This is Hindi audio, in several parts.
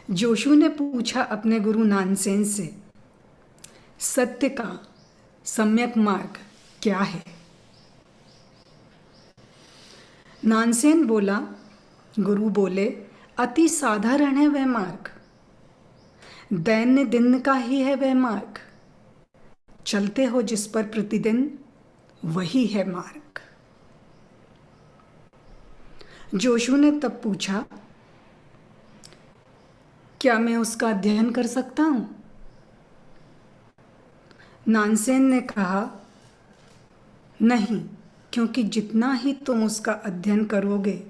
जोशु ने पूछा अपने गुरु नानसेन से, सत्य का सम्यक मार्ग क्या है? नानसेन बोला, गुरु बोले, अति साधारण है वह मार्ग, दैन्य दिन का ही है वह मार्ग, चलते हो जिस पर प्रतिदिन वही है मार्ग। जोशु ने तब पूछा, क्या मैं उसका अध्ययन कर सकता हूं? नानसेन ने कहा, नहीं, क्योंकि जितना ही तुम उसका अध्ययन करोगे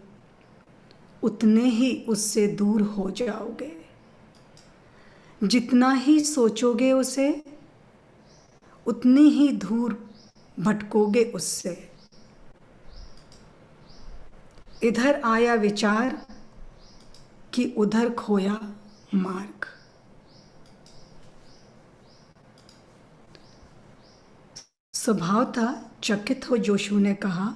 उतने ही उससे दूर हो जाओगे। जितना ही सोचोगे उसे उतनी ही दूर भटकोगे उससे। इधर आया विचार कि उधर खोया मार्ग। स्वभावतः चकित हो जोशु ने कहा,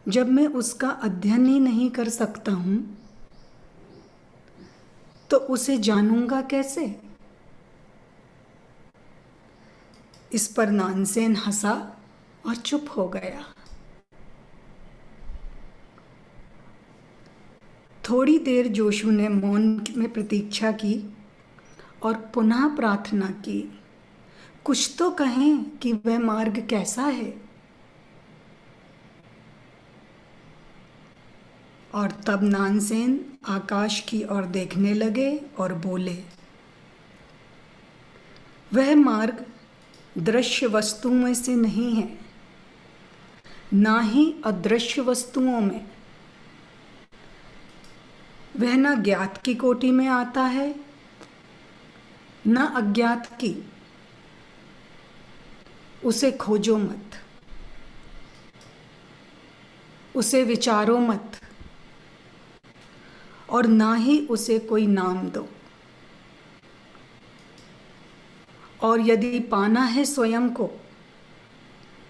जब मैं उसका अध्ययन ही नहीं कर सकता हूं तो उसे जानूंगा कैसे? इस पर नानसेन हंसा और चुप हो गया। थोड़ी देर जोशु ने मौन में प्रतीक्षा की और पुनः प्रार्थना की, कुछ तो कहें कि वह मार्ग कैसा है। और तब नानसेन आकाश की ओर देखने लगे और बोले, वह मार्ग दृश्य वस्तुओं से नहीं है, ना ही अदृश्य वस्तुओं में। वह न ज्ञात की कोटि में आता है न अज्ञात की। उसे खोजो मत, उसे विचारो मत, और ना ही उसे कोई नाम दो। और यदि पाना है स्वयं को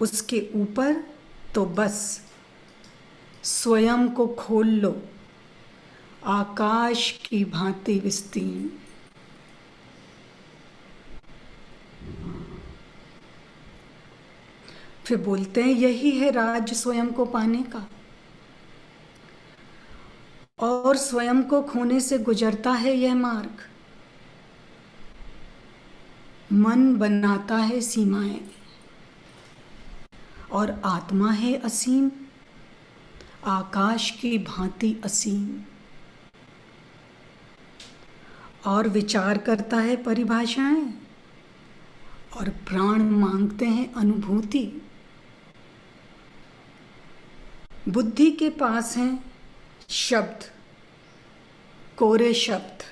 उसके ऊपर, तो बस स्वयं को खोल लो, आकाश की भांति विस्तीर्ण। फिर बोलते हैं, यही है राज स्वयं को पाने का, और स्वयं को खोने से गुजरता है यह मार्ग। मन बनाता है सीमाएं, और आत्मा है असीम, आकाश की भांति असीम। और विचार करता है परिभाषाएं, और प्राण मांगते हैं अनुभूति। बुद्धि के पास हैं शब्द, कोरे शब्द,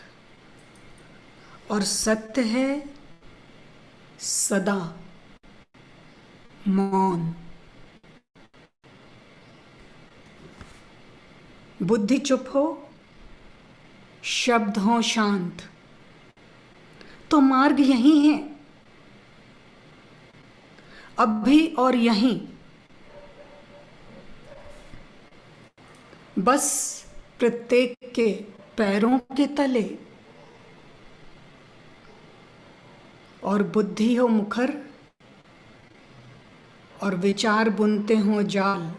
और सत्य है सदा मौन। बुद्धि चुप हो, शब्द हो शांत, तो मार्ग यही है, अभी और यहीं। बस प्रत्येक के पैरों के तले। और बुद्धि हो मुखर, और विचार बुनते हो जाल,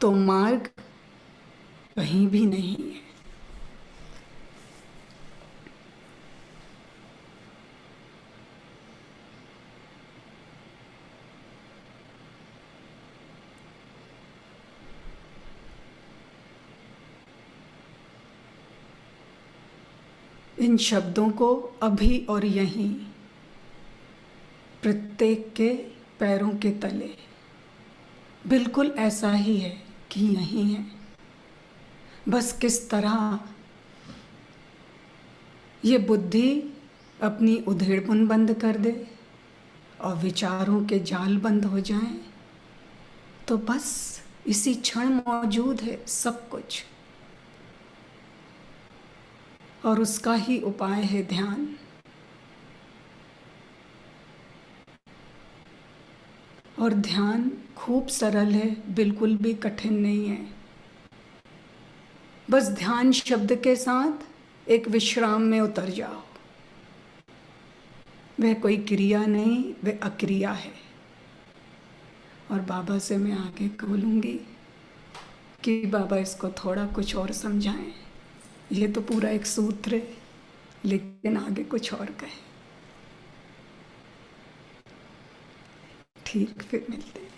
तो मार्ग कहीं भी नहीं है। इन शब्दों को अभी और यहीं, प्रत्येक के पैरों के तले, बिल्कुल ऐसा ही है कि यहीं है। बस किस तरह ये बुद्धि अपनी उधेड़पुन बंद कर दे और विचारों के जाल बंद हो जाएं, तो बस इसी क्षण मौजूद है सब कुछ। और उसका ही उपाय है ध्यान। और ध्यान खूब सरल है, बिल्कुल भी कठिन नहीं है। बस ध्यान शब्द के साथ एक विश्राम में उतर जाओ। वह कोई क्रिया नहीं, वह अक्रिया है। और बाबा से मैं आगे बोलूँगी कि बाबा इसको थोड़ा कुछ और समझाएं। ये तो पूरा एक सूत्र है, लेकिन आगे कुछ और कहें। ठीक, फिर मिलते हैं।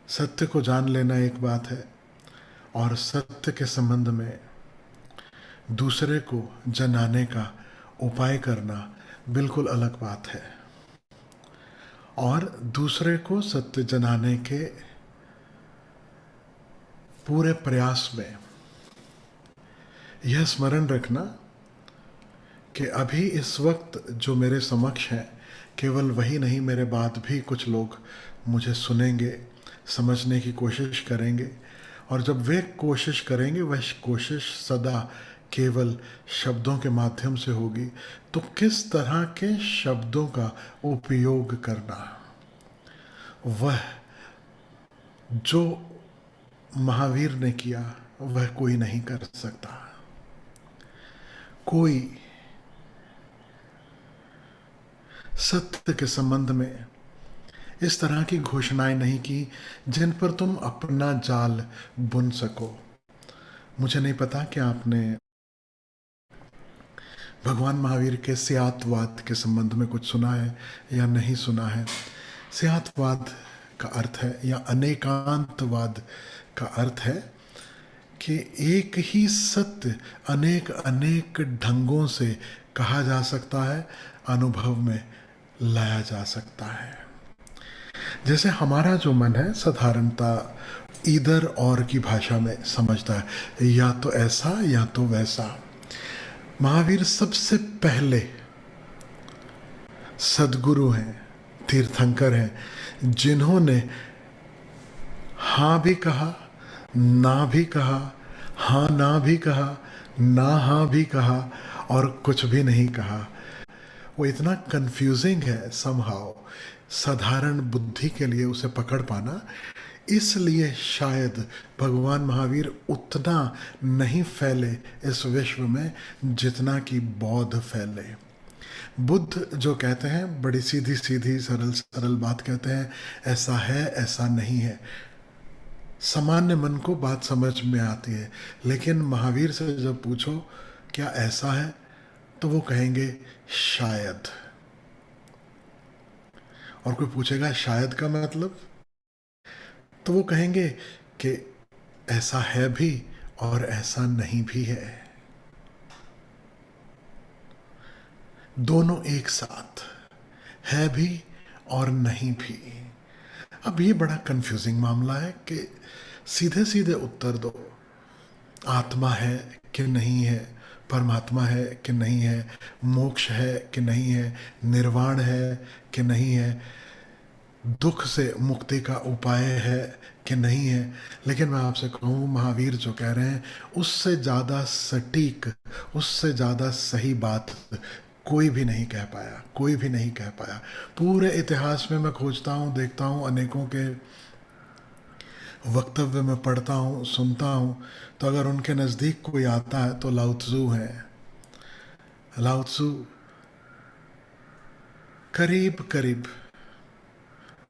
सत्य को जान लेना एक बात है, और सत्य के संबंध में दूसरे को जनाने का उपाय करना बिल्कुल अलग बात है। और दूसरे को सत्य जनाने के पूरे प्रयास में यह स्मरण रखना कि अभी इस वक्त जो मेरे समक्ष है, केवल वही नहीं, मेरे बाद भी कुछ लोग मुझे सुनेंगे, समझने की कोशिश करेंगे। और जब वे कोशिश करेंगे, वह कोशिश सदा केवल शब्दों के माध्यम से होगी। तो किस तरह के शब्दों का उपयोग करना, वह जो महावीर ने किया वह कोई नहीं कर सकता। कोई सत्य के संबंध में इस तरह की घोषणाएं नहीं की जिन पर तुम अपना जाल बुन सको। मुझे नहीं पता कि आपने भगवान महावीर के स्यात्वाद के संबंध में कुछ सुना है या नहीं सुना है। स्यात्वाद का अर्थ है, या अनेकांतवाद का अर्थ है कि एक ही सत्य अनेक अनेक ढंगों से कहा जा सकता है, अनुभव में लाया जा सकता है। जैसे हमारा जो मन है साधारणता इधर और की भाषा में समझता है, या तो ऐसा या तो वैसा। महावीर सबसे पहले सद्गुरु हैं, तीर्थंकर हैं, जिन्होंने हाँ भी कहा, ना भी कहा, हाँ ना भी कहा, ना हाँ भी कहा, और कुछ भी नहीं कहा। वो इतना कंफ्यूजिंग है समहाउ, साधारण बुद्धि के लिए उसे पकड़ पाना। इसलिए शायद भगवान महावीर उतना नहीं फैले इस विश्व में जितना कि बौद्ध फैले। बुद्ध जो कहते हैं, बड़ी सीधी सीधी सरल सरल बात कहते हैं, ऐसा है ऐसा नहीं है। सामान्य मन को बात समझ में आती है। लेकिन महावीर से जब पूछो क्या ऐसा है, तो वो कहेंगे शायद। और कोई पूछेगा शायद का मतलब, तो वो कहेंगे कि ऐसा है भी और ऐसा नहीं भी है, दोनों एक साथ है भी और नहीं भी। अब ये बड़ा कंफ्यूजिंग मामला है कि सीधे सीधे उत्तर दो, आत्मा है कि नहीं है, परमात्मा है कि नहीं है, मोक्ष है कि नहीं है, निर्वाण है कि नहीं है, दुख से मुक्ति का उपाय है कि नहीं है। लेकिन मैं आपसे कहूँ, महावीर जो कह रहे हैं उससे ज़्यादा सटीक, उससे ज़्यादा सही बात कोई भी नहीं कह पाया, कोई भी नहीं कह पाया। पूरे इतिहास में मैं खोजता हूँ, देखता हूँ, अनेकों के वक्तव्य में पढ़ता हूँ, सुनता हूँ, तो अगर उनके नज़दीक कोई आता है तो लाओ त्सू है। लाओ त्सू करीब करीब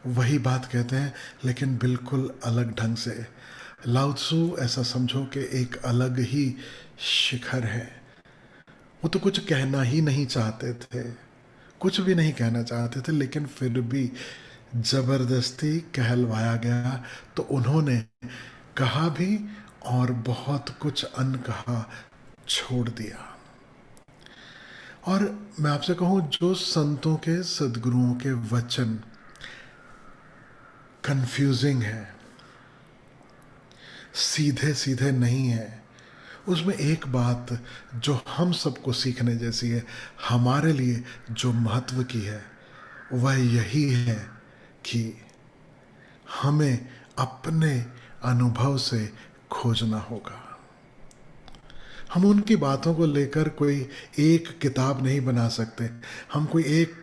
वही बात कहते हैं, लेकिन बिल्कुल अलग ढंग से। लाओ त्सू ऐसा समझो कि एक अलग ही शिखर है। वो तो कुछ कहना ही नहीं चाहते थे, कुछ भी नहीं कहना चाहते थे, लेकिन फिर भी जबरदस्ती कहलवाया गया तो उन्होंने कहा भी और बहुत कुछ अनकहा छोड़ दिया। और मैं आपसे कहूं, जो संतों के, सद्गुरुओं के वचन कंफ्यूजिंग है, सीधे सीधे नहीं है, उसमें एक बात जो हम सबको सीखने जैसी है, हमारे लिए जो महत्व की है, वह यही है कि हमें अपने अनुभव से खोजना होगा। हम उनकी बातों को लेकर कोई एक किताब नहीं बना सकते। हम कोई एक,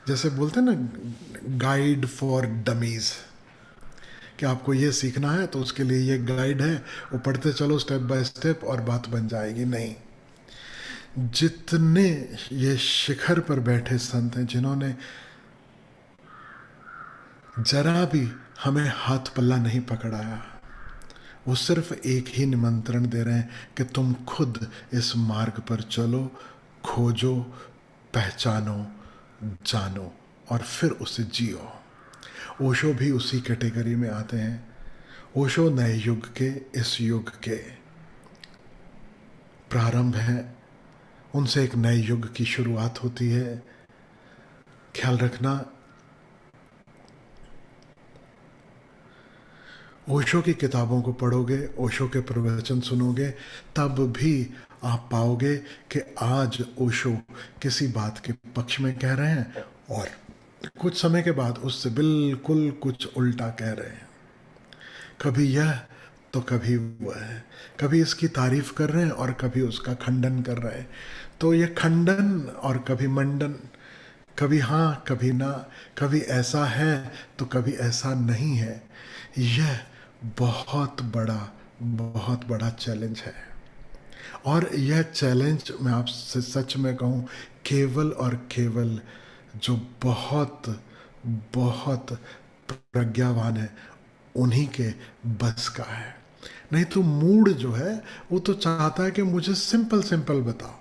जैसे बोलते हैं ना, गाइड फॉर डमीज, कि आपको ये सीखना है तो उसके लिए ये गाइड है, वो पढ़ते चलो स्टेप बाय स्टेप और बात बन जाएगी। नहीं, जितने ये शिखर पर बैठे संत हैं जिन्होंने जरा भी हमें हाथ पल्ला नहीं पकड़ाया, वो सिर्फ एक ही निमंत्रण दे रहे हैं कि तुम खुद इस मार्ग पर चलो, खोजो, पहचानो, जानो और फिर उसे जियो। ओशो भी उसी कैटेगरी में आते हैं। ओशो नए युग के, इस युग के प्रारंभ है, उनसे एक नए युग की शुरुआत होती है। ख्याल रखना, ओशो की किताबों को पढ़ोगे, ओशो के प्रवचन सुनोगे, तब भी आप पाओगे कि आज ओशो किसी बात के पक्ष में कह रहे हैं और कुछ समय के बाद उससे बिल्कुल कुछ उल्टा कह रहे हैं। कभी यह तो कभी वह है, कभी इसकी तारीफ कर रहे हैं और कभी उसका खंडन कर रहे हैं। तो यह खंडन और कभी मंडन, कभी हाँ कभी ना, कभी ऐसा है तो कभी ऐसा नहीं है, यह बहुत बड़ा चैलेंज है। और यह चैलेंज मैं आपसे सच में कहूँ, केवल और केवल जो बहुत बहुत प्रज्ञावान है उन्हीं के बस का है। नहीं तो मूड जो है वो तो चाहता है कि मुझे सिंपल सिंपल बताओ,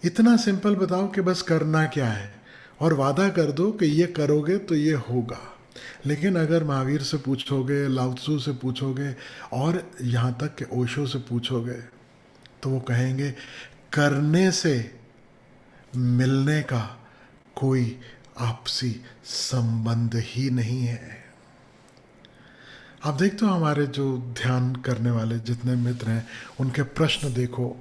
इतना सिंपल बताओ कि बस करना क्या है और वादा कर दो कि ये करोगे तो ये होगा। लेकिन अगर महावीर से पूछोगे, लाओत्सु से पूछोगे और यहाँ तक कि ओशो से पूछोगे तो वो कहेंगे करने से मिलने का कोई आपसी संबंध ही नहीं है। आप देखते हो हमारे जो ध्यान करने वाले जितने मित्र हैं उनके प्रश्न देखो,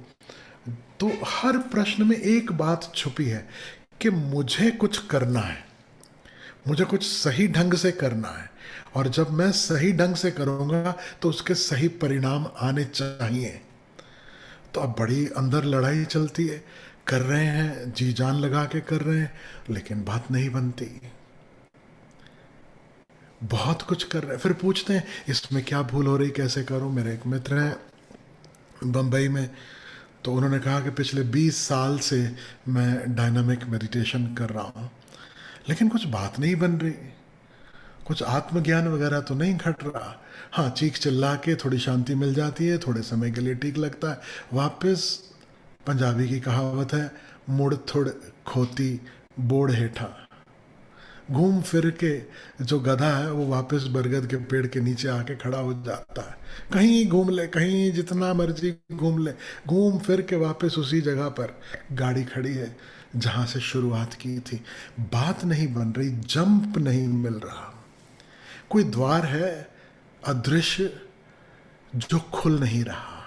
तो हर प्रश्न में एक बात छुपी है कि मुझे कुछ करना है, मुझे कुछ सही ढंग से करना है, और जब मैं सही ढंग से करूंगा तो उसके सही परिणाम आने चाहिए। तो अब बड़ी अंदर लड़ाई चलती है, कर रहे हैं, जी जान लगा के कर रहे हैं, लेकिन बात नहीं बनती। बहुत कुछ कर रहे हैं, फिर पूछते हैं इसमें क्या भूल हो रही, कैसे करूं। मेरे एक मित्र हैं बम्बई में, तो उन्होंने कहा कि पिछले 20 साल से मैं डायनामिक मेडिटेशन कर रहा हूं, लेकिन कुछ बात नहीं बन रही, कुछ आत्मज्ञान वगैरह तो नहीं घट रहा। हाँ, चीख चिल्ला के थोड़ी शांति मिल जाती है, थोड़े समय के लिए ठीक लगता है, वापस पंजाबी की कहावत है, मुड़ थुड़ खोती बोड़ हेठा। घूम फिर के जो गधा है वो वापस बरगद के पेड़ के नीचे आके खड़ा हो जाता है। कहीं घूम ले, कहीं जितना मर्जी घूम ले, घूम फिर के वापस उसी जगह पर गाड़ी खड़ी है जहां से शुरुआत की थी। बात नहीं बन रही, जंप नहीं मिल रहा, कोई द्वार है अदृश्य जो खुल नहीं रहा।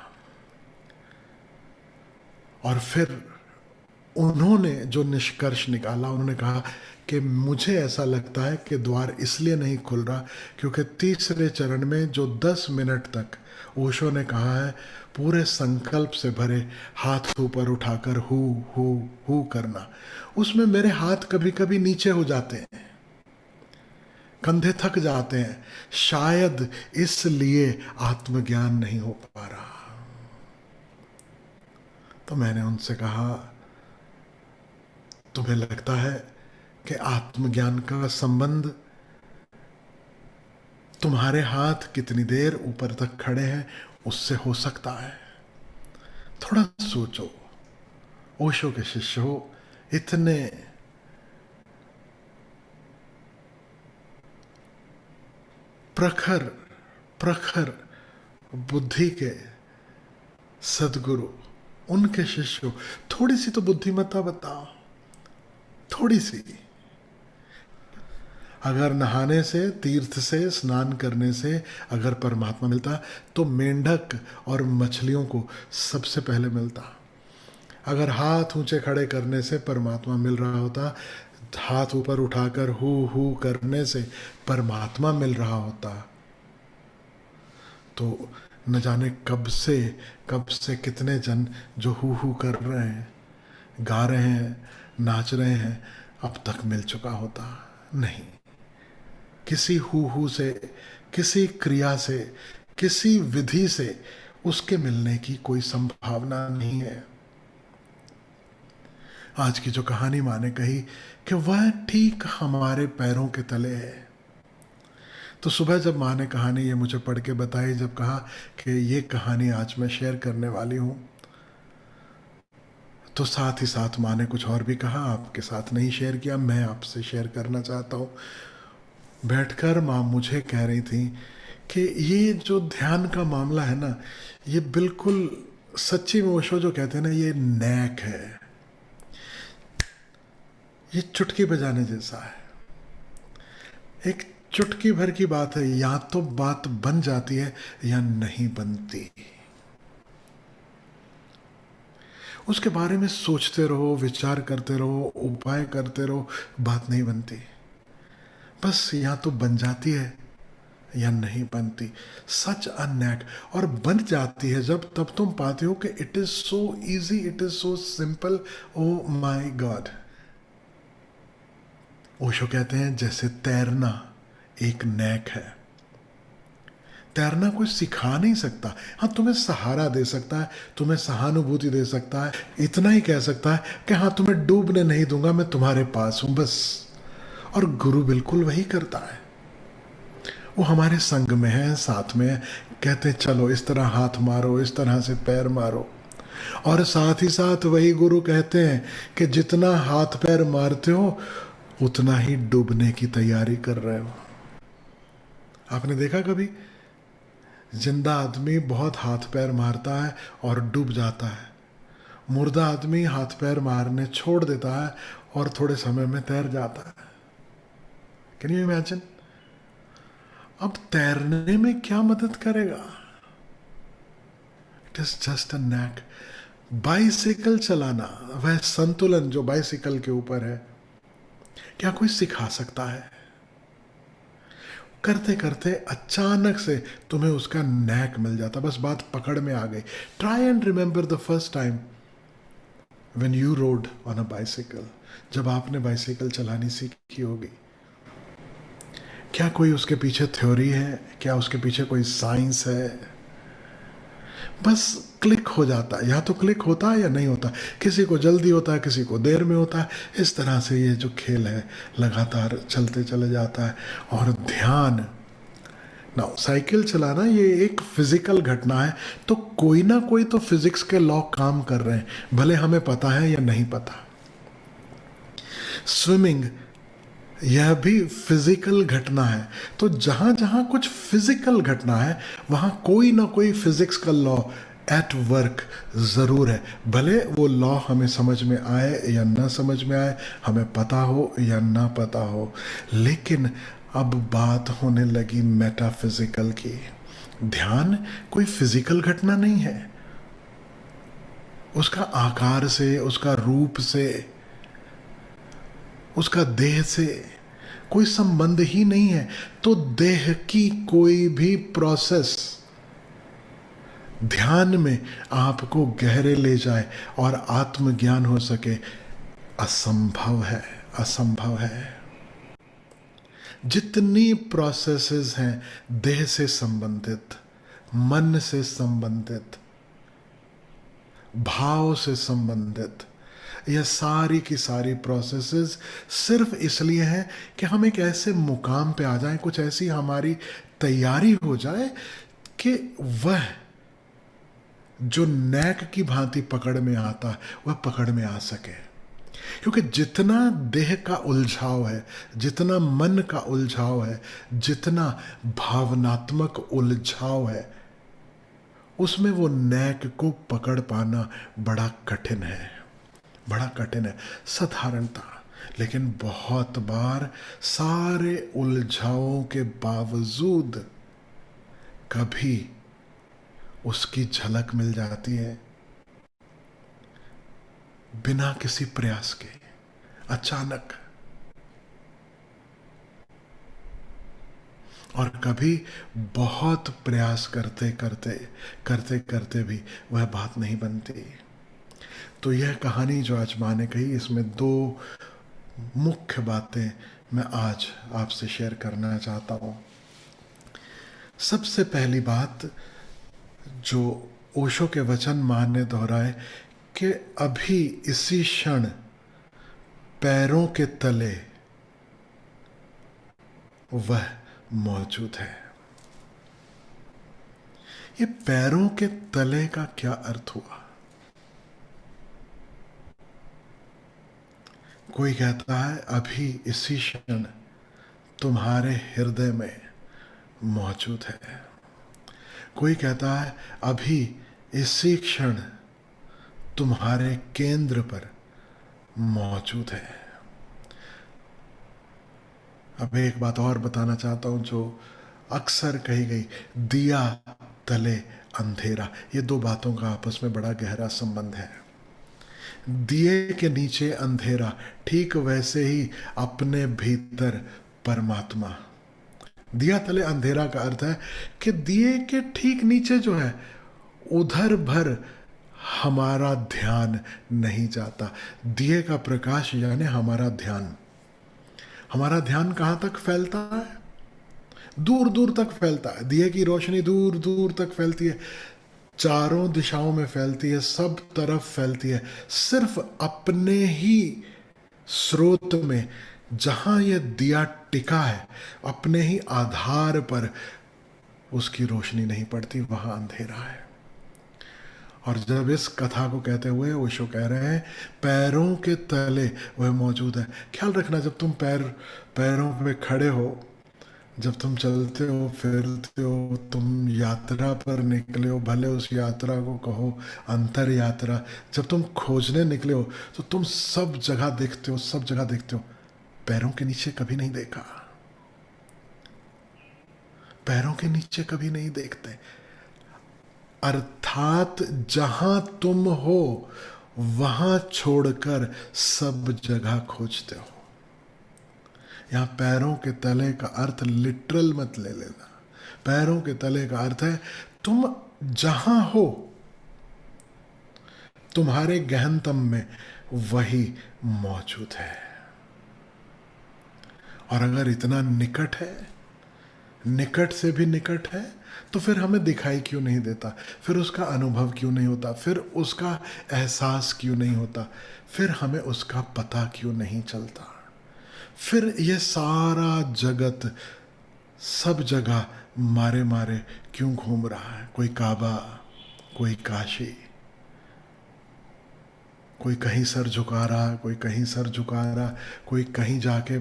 और फिर उन्होंने जो निष्कर्ष निकाला, उन्होंने कहा कि मुझे ऐसा लगता है कि द्वार इसलिए नहीं खुल रहा क्योंकि तीसरे चरण में जो 10 मिनट तक ओशो ने कहा है पूरे संकल्प से भरे हाथ ऊपर उठाकर हु करना, उसमें मेरे हाथ कभी कभी नीचे हो जाते हैं, कंधे थक जाते हैं, शायद इसलिए आत्मज्ञान नहीं हो पा रहा। तो मैंने उनसे कहा तुम्हें लगता है कि आत्मज्ञान का संबंध तुम्हारे हाथ कितनी देर ऊपर तक खड़े हैं उससे हो सकता है? थोड़ा सोचो, ओशो के शिष्य हो, इतने प्रखर बुद्धि के सदगुरु, उनके शिष्य हो, थोड़ी सी तो बुद्धिमत्ता बताओ, थोड़ी सी। अगर नहाने से, तीर्थ से, स्नान करने से अगर परमात्मा मिलता तो मेंढक और मछलियों को सबसे पहले मिलता। अगर हाथ ऊंचे खड़े करने से परमात्मा मिल रहा होता, हाथ ऊपर उठाकर हु करने से परमात्मा मिल रहा होता, तो न जाने कब से कितने जन जो हु कर रहे हैं, गा रहे हैं, नाच रहे हैं, अब तक मिल चुका होता। नहीं, किसी हु से, किसी क्रिया से, किसी विधि से उसके मिलने की कोई संभावना नहीं है। आज की जो कहानी माँ ने कही कि वह ठीक हमारे पैरों के तले है, तो सुबह जब माँ ने कहानी ये मुझे पढ़ के बताई, जब कहा कि ये कहानी आज मैं शेयर करने वाली हूँ, तो साथ ही साथ माँ ने कुछ और भी कहा, आपके साथ नहीं शेयर किया, मैं आपसे शेयर करना चाहता हूँ। बैठकर माँ मुझे कह रही थी कि ये जो ध्यान का मामला है ना, ये बिल्कुल सच्ची में ओशो जो कहते हैं ना, ये नैक है, ये चुटकी बजाने जैसा है। एक चुटकी भर की बात है, या तो बात बन जाती है या नहीं बनती। उसके बारे में सोचते रहो, विचार करते रहो, उपाय करते रहो, बात नहीं बनती। बस या तो बन जाती है या नहीं बनती। सच अ नैक। और बन जाती है जब, तब तुम पाते हो कि it is so easy, it is so simple. Oh my God. Osho कहते हैं जैसे तैरना एक नैक है। तैरना कोई सिखा नहीं सकता। हाँ, तुम्हें सहारा दे सकता है, तुम्हें सहानुभूति दे सकता है, इतना ही कह सकता है कि हाँ, तुम्हें डूबने नहीं दूंगा, मैं तुम्हारे पास हूं, बस। और गुरु बिल्कुल वही करता है। वो हमारे संग में है, साथ में है, कहते चलो इस तरह हाथ मारो, इस तरह से पैर मारो। और साथ ही साथ वही गुरु कहते हैं कि जितना हाथ पैर मारते हो उतना ही डूबने की तैयारी कर रहे हो। आपने देखा कभी जिंदा आदमी बहुत हाथ पैर मारता है और डूब जाता है, मुर्दा आदमी हाथ पैर मारने छोड़ देता है और थोड़े समय में तैर जाता है। Can you imagine? अब तैरने में क्या मदद करेगा? It is just a knack. Bicycle चलाना, वह संतुलन जो बाइसिकल के ऊपर है, क्या कोई सिखा सकता है? करते करते अचानक से तुम्हें उसका नैक मिल जाता, बस बात पकड़ में आ गई। Try and remember the first time when you road on a bicycle. जब आपने बाइसिकल चलानी सीखी होगी, क्या कोई उसके पीछे थ्योरी है? क्या उसके पीछे कोई साइंस है? बस क्लिक हो जाता है, या तो क्लिक होता है या नहीं होता। किसी को जल्दी होता है, किसी को देर में होता है। इस तरह से ये जो खेल है लगातार चलते चले जाता है। और ध्यान ना, साइकिल चलाना ये एक फिजिकल घटना है, तो कोई ना कोई तो फिजिक्स के लॉ काम कर रहे हैं, भले हमें पता है या नहीं पता। स्विमिंग यह भी फिजिकल घटना है, तो जहां जहां कुछ फिजिकल घटना है वहां कोई ना कोई फिजिक्स का लॉ एट वर्क जरूर है, भले वो लॉ हमें समझ में आए या ना समझ में आए, हमें पता हो या ना पता हो। लेकिन अब बात होने लगी मेटाफिजिकल की। ध्यान कोई फिजिकल घटना नहीं है, उसका आकार से, उसका रूप से, उसका देह से कोई संबंध ही नहीं है। तो देह की कोई भी प्रोसेस ध्यान में आपको गहरे ले जाए और आत्मज्ञान हो सके, असंभव है, असंभव है। जितनी प्रोसेसेस हैं देह से संबंधित, मन से संबंधित, भाव से संबंधित, यह सारी की सारी प्रोसेसेस सिर्फ इसलिए हैं कि हम एक ऐसे मुकाम पे आ जाएं, कुछ ऐसी हमारी तैयारी हो जाए कि वह जो नैक की भांति पकड़ में आता है वह पकड़ में आ सके। क्योंकि जितना देह का उलझाव है, जितना मन का उलझाव है, जितना भावनात्मक उलझाव है, उसमें वो नैक को पकड़ पाना बड़ा कठिन है, बड़ा कठिन है साधारणता। लेकिन बहुत बार सारे उलझावों के बावजूद कभी उसकी झलक मिल जाती है, बिना किसी प्रयास के, अचानक। और कभी बहुत प्रयास करते करते करते करते भी वह बात नहीं बनती। तो यह कहानी जो आज माँ ने कही, इसमें दो मुख्य बातें मैं आज आपसे शेयर करना चाहता हूँ। सबसे पहली बात जो ओशो के वचन मान ने दोहराए कि अभी इसी क्षण पैरों के तले वह मौजूद है। ये पैरों के तले का क्या अर्थ हुआ? कोई कहता है अभी इसी क्षण तुम्हारे हृदय में मौजूद है। कोई कहता है अभी इसी क्षण तुम्हारे केंद्र पर मौजूद है। अब एक बात और बताना चाहता हूं जो अक्सर कही गई, दिया तले अंधेरा। ये दो बातों का आपस में बड़ा गहरा संबंध है। दिए के नीचे अंधेरा, ठीक वैसे ही अपने भीतर परमात्मा। दिया तले अंधेरा का अर्थ है कि दिए के ठीक नीचे जो है उधर भर हमारा ध्यान नहीं जाता। दिए का प्रकाश यानी हमारा ध्यान। हमारा ध्यान कहां तक फैलता है? दूर दूर तक फैलता है। दिए की रोशनी दूर दूर तक फैलती है, चारों दिशाओं में फैलती है, सब तरफ फैलती है। सिर्फ अपने ही स्रोत में जहां यह दिया टिका है, अपने ही आधार पर उसकी रोशनी नहीं पड़ती, वहां अंधेरा है। और जब इस कथा को कहते हुए ओशो कह रहे हैं पैरों के तले वह मौजूद है। ख्याल रखना, जब तुम पैरों पे खड़े हो, जब तुम चलते हो फिरते हो, तुम यात्रा पर निकले हो, भले उस यात्रा को कहो अंतर यात्रा, जब तुम खोजने निकले हो तो तुम सब जगह देखते हो, सब जगह देखते हो। पैरों के नीचे कभी नहीं देखा, पैरों के नीचे कभी नहीं देखते। अर्थात जहां तुम हो वहां छोड़कर सब जगह खोजते हो। यहां पैरों के तले का अर्थ लिटरल मत ले लेना। पैरों के तले का अर्थ है तुम जहां हो, तुम्हारे गहनतम में वही मौजूद है। और अगर इतना निकट है, निकट से भी निकट है, तो फिर हमें दिखाई क्यों नहीं देता? फिर उसका अनुभव क्यों नहीं होता? फिर उसका एहसास क्यों नहीं होता? फिर हमें उसका पता क्यों नहीं चलता? फिर ये सारा जगत सब जगह मारे मारे क्यों घूम रहा है? कोई काबा, कोई काशी, कोई कहीं सर झुका रहा, कोई कहीं सर झुका रहा, कोई कहीं जाके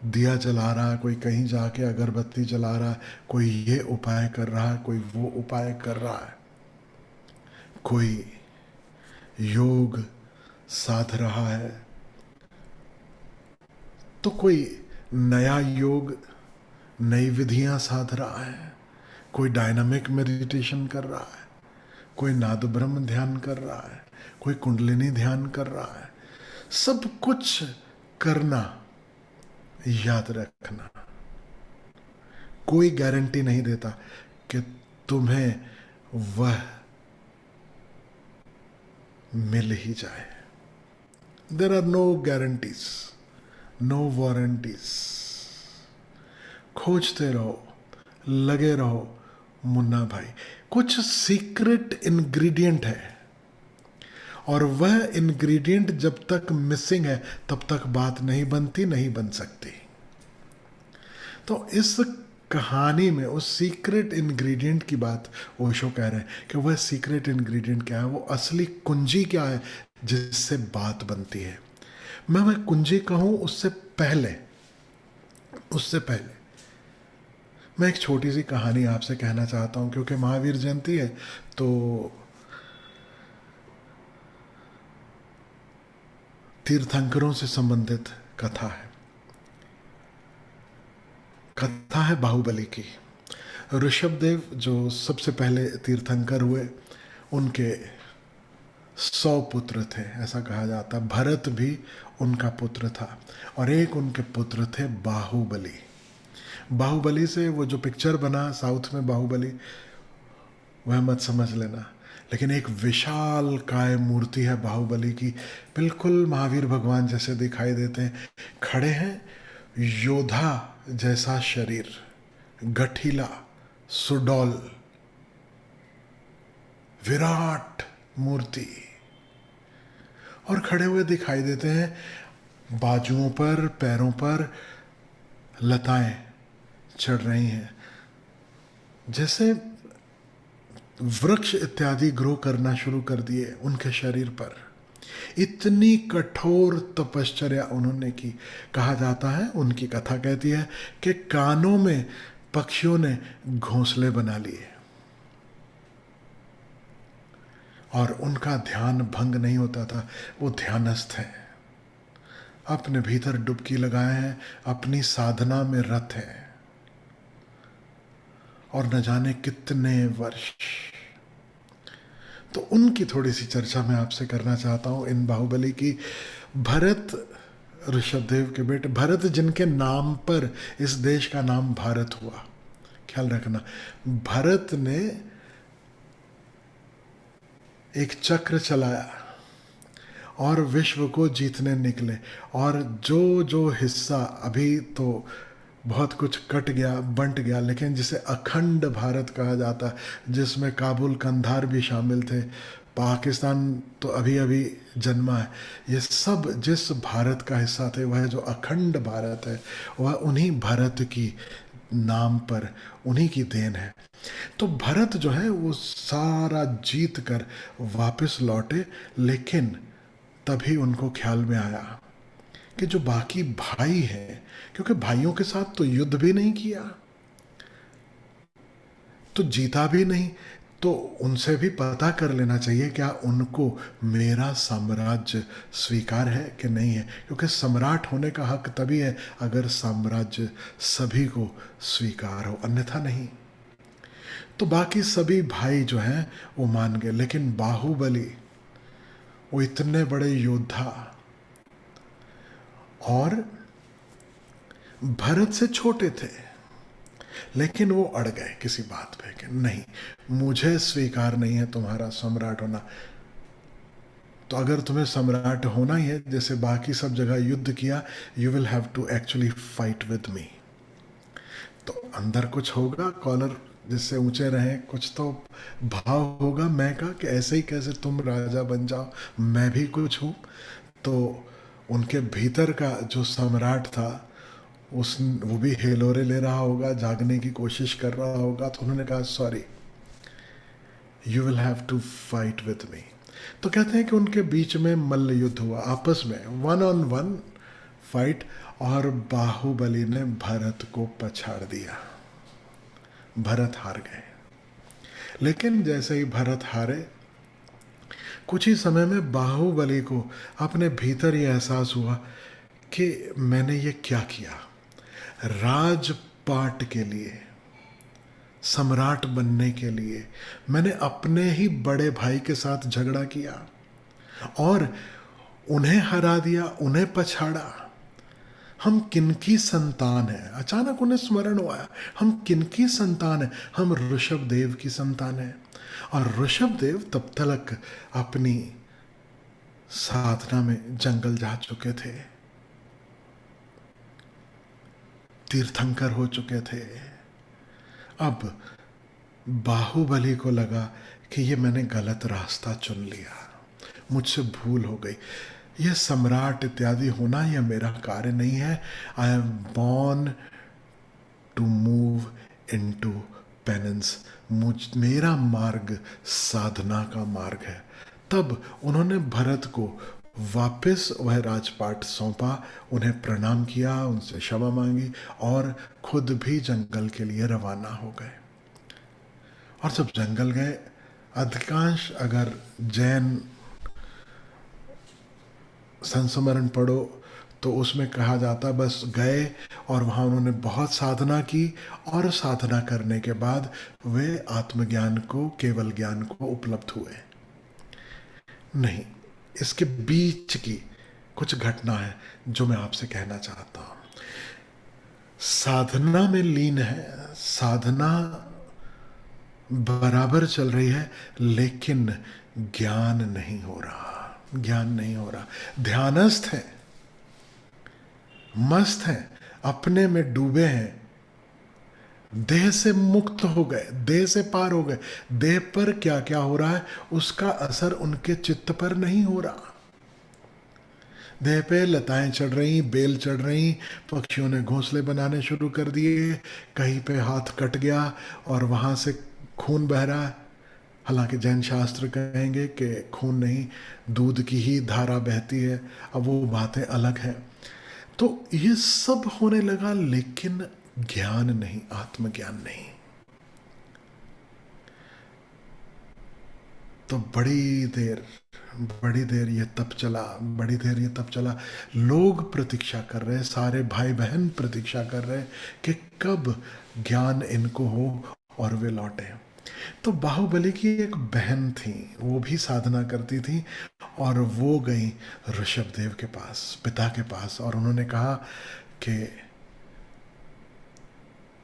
दिया जला रहा, कोई कहीं जाके अगरबत्ती जला रहा, कोई ये उपाय कर रहा है, कोई वो उपाय कर रहा है, कोई योग साध रहा है, तो कोई नया योग, नई विधियां साध रहा है, कोई डायनामिक मेडिटेशन कर रहा है, कोई नाद ब्रह्म ध्यान कर रहा है, कोई कुंडलिनी ध्यान कर रहा है। सब कुछ करना, याद रखना, कोई गारंटी नहीं देता कि तुम्हें वह मिल ही जाए। There are no guarantees, no warranties. खोजते रहो, लगे रहो मुन्ना भाई। कुछ सीक्रेट इंग्रेडिएंट है, और वह इंग्रेडिएंट जब तक मिसिंग है तब तक बात नहीं बनती, नहीं बन सकती। तो इस कहानी में उस सीक्रेट इंग्रेडिएंट की बात ओशो कह रहे हैं कि वह सीक्रेट इंग्रेडिएंट क्या है, वो असली कुंजी क्या है जिससे बात बनती है। मैं वह कुंजी कहूं उससे पहले मैं एक छोटी सी कहानी आपसे कहना चाहता हूं, क्योंकि महावीर जयंती है तो तीर्थंकरों से संबंधित कथा है। कथा है बाहुबली की। ऋषभदेव जो सबसे पहले तीर्थंकर हुए, उनके 100 पुत्र थे, ऐसा कहा जाता। भरत भी उनका पुत्र था, और एक उनके पुत्र थे बाहुबली। बाहुबली से वो जो पिक्चर बना साउथ में बाहुबली, वह मत समझ लेना, लेकिन एक विशाल काय मूर्ति है बाहुबली की, बिल्कुल महावीर भगवान जैसे दिखाई देते हैं। खड़े हैं, योद्धा जैसा शरीर, गठीला, सुडौल, विराट मूर्ति, और खड़े हुए दिखाई देते हैं। बाजुओं पर, पैरों पर लताएं चढ़ रही हैं, जैसे वृक्ष इत्यादि ग्रो करना शुरू कर दिए उनके शरीर पर। इतनी कठोर तपश्चर्या उन्होंने की। कहा जाता है, उनकी कथा कहती है कि कानों में पक्षियों ने घोंसले बना लिए और उनका ध्यान भंग नहीं होता था। वो ध्यानस्थ हैं, अपने भीतर डुबकी लगाए हैं, अपनी साधना में रत हैं, और न जाने कितने वर्ष। तो उनकी थोड़ी सी चर्चा मैं आपसे करना चाहता हूं, इन बाहुबली की। भरत, ऋषभदेव के बेटे भरत, जिनके नाम पर इस देश का नाम भारत हुआ, ख्याल रखना। भरत ने एक चक्र चलाया और विश्व को जीतने निकले, और जो जो हिस्सा, अभी तो बहुत कुछ कट गया, बंट गया, लेकिन जिसे अखंड भारत कहा जाता, जिसमें काबुल, कंधार भी शामिल थे, पाकिस्तान तो अभी अभी जन्मा है, ये सब जिस भारत का हिस्सा थे, वह जो अखंड भारत है, वह उन्हीं भरत की नाम पर, उन्हीं की देन है। तो भरत जो है वो सारा जीत कर वापस लौटे, लेकिन तभी उनको ख्याल में आया कि जो बाकी भाई हैं, क्योंकि भाइयों के साथ तो युद्ध भी नहीं किया, तो जीता भी नहीं, तो उनसे भी पता कर लेना चाहिए क्या उनको मेरा साम्राज्य स्वीकार है कि नहीं है, क्योंकि सम्राट होने का हक तभी है अगर साम्राज्य सभी को स्वीकार हो, अन्यथा नहीं। तो बाकी सभी भाई जो हैं वो मान गए, लेकिन बाहुबली, वो इतने बड़े योद्धा और भरत से छोटे थे, लेकिन वो अड़ गए किसी बात पे कि नहीं, मुझे स्वीकार नहीं है तुम्हारा सम्राट होना। तो अगर तुम्हें सम्राट होना ही है, जैसे बाकी सब जगह युद्ध किया, you will have to actually fight with me. तो अंदर कुछ होगा, कॉलर जिससे ऊंचे रहें, कुछ तो भाव होगा मैं का कि ऐसे ही कैसे तुम राजा बन जाओ, मैं भी कुछ हूँ। तो उनके भीतर का जो सम्राट था, वो भी हेलोरे ले रहा होगा, जागने की कोशिश कर रहा होगा। तो उन्होंने कहा sorry, you will have to fight with me. तो कहते हैं कि उनके बीच में मल्ल युद्ध हुआ, आपस में 1-on-1 फाइट, और बाहुबली ने भरत को पछाड़ दिया। भरत हार गए। लेकिन जैसे ही भरत हारे, कुछ ही समय में बाहुबली को अपने भीतर ये एहसास हुआ कि मैंने ये क्या किया। राजपाट के लिए, सम्राट बनने के लिए मैंने अपने ही बड़े भाई के साथ झगड़ा किया और उन्हें हरा दिया, उन्हें पछाड़ा। हम किनकी संतान हैं? अचानक उन्हें स्मरण हुआ, हम किनकी संतान हैं? हम ऋषभदेव की संतान हैं। और ऋषभदेव तब तक अपनी साधना में जंगल जा चुके थे, तीर्थंकर हो चुके थे। अब बाहुबली को लगा कि ये मैंने गलत रास्ता चुन लिया, मुझसे भूल हो गई, यह सम्राट इत्यादि होना यह मेरा कार्य नहीं है। I am born to move into penance. मेरा मार्ग साधना का मार्ग है। तब उन्होंने भरत को वापस वह राजपाट सौंपा, उन्हें प्रणाम किया, उनसे क्षमा मांगी और खुद भी जंगल के लिए रवाना हो गए। और जब जंगल गए, अधिकांश अगर जैन संस्मरण पढ़ो तो उसमें कहा जाता बस गए और वहाँ उन्होंने बहुत साधना की, और साधना करने के बाद वे आत्मज्ञान को, केवल ज्ञान को उपलब्ध हुए। नहीं, इसके बीच की कुछ घटना है जो मैं आपसे कहना चाहता हूँ। साधना में लीन है, साधना बराबर चल रही है, लेकिन ज्ञान नहीं हो रहा, ज्ञान नहीं हो रहा। ध्यानस्थ है, मस्त हैं, अपने में डूबे हैं, देह से मुक्त हो गए, देह से पार हो गए। देह पर क्या क्या हो रहा है उसका असर उनके चित्त पर नहीं हो रहा। देह पे लताएं चढ़ रही, बेल चढ़ रही, पक्षियों ने घोंसले बनाने शुरू कर दिए, कहीं पे हाथ कट गया और वहां से खून बह रहा है। हालांकि जैन शास्त्र कहेंगे कि खून नहीं, दूध की ही धारा बहती है। अब वो बातें अलग हैं। तो ये सब होने लगा, लेकिन ज्ञान नहीं, आत्मज्ञान नहीं। तो बड़ी देर ये तप चला, बड़ी देर ये तप चला। लोग प्रतीक्षा कर रहे, सारे भाई बहन प्रतीक्षा कर रहे कि कब ज्ञान इनको हो और वे लौटे। तो बाहुबली की एक बहन थी, वो भी साधना करती थी, और वो गई ऋषभदेव के पास, पिता के पास, और उन्होंने कहा कि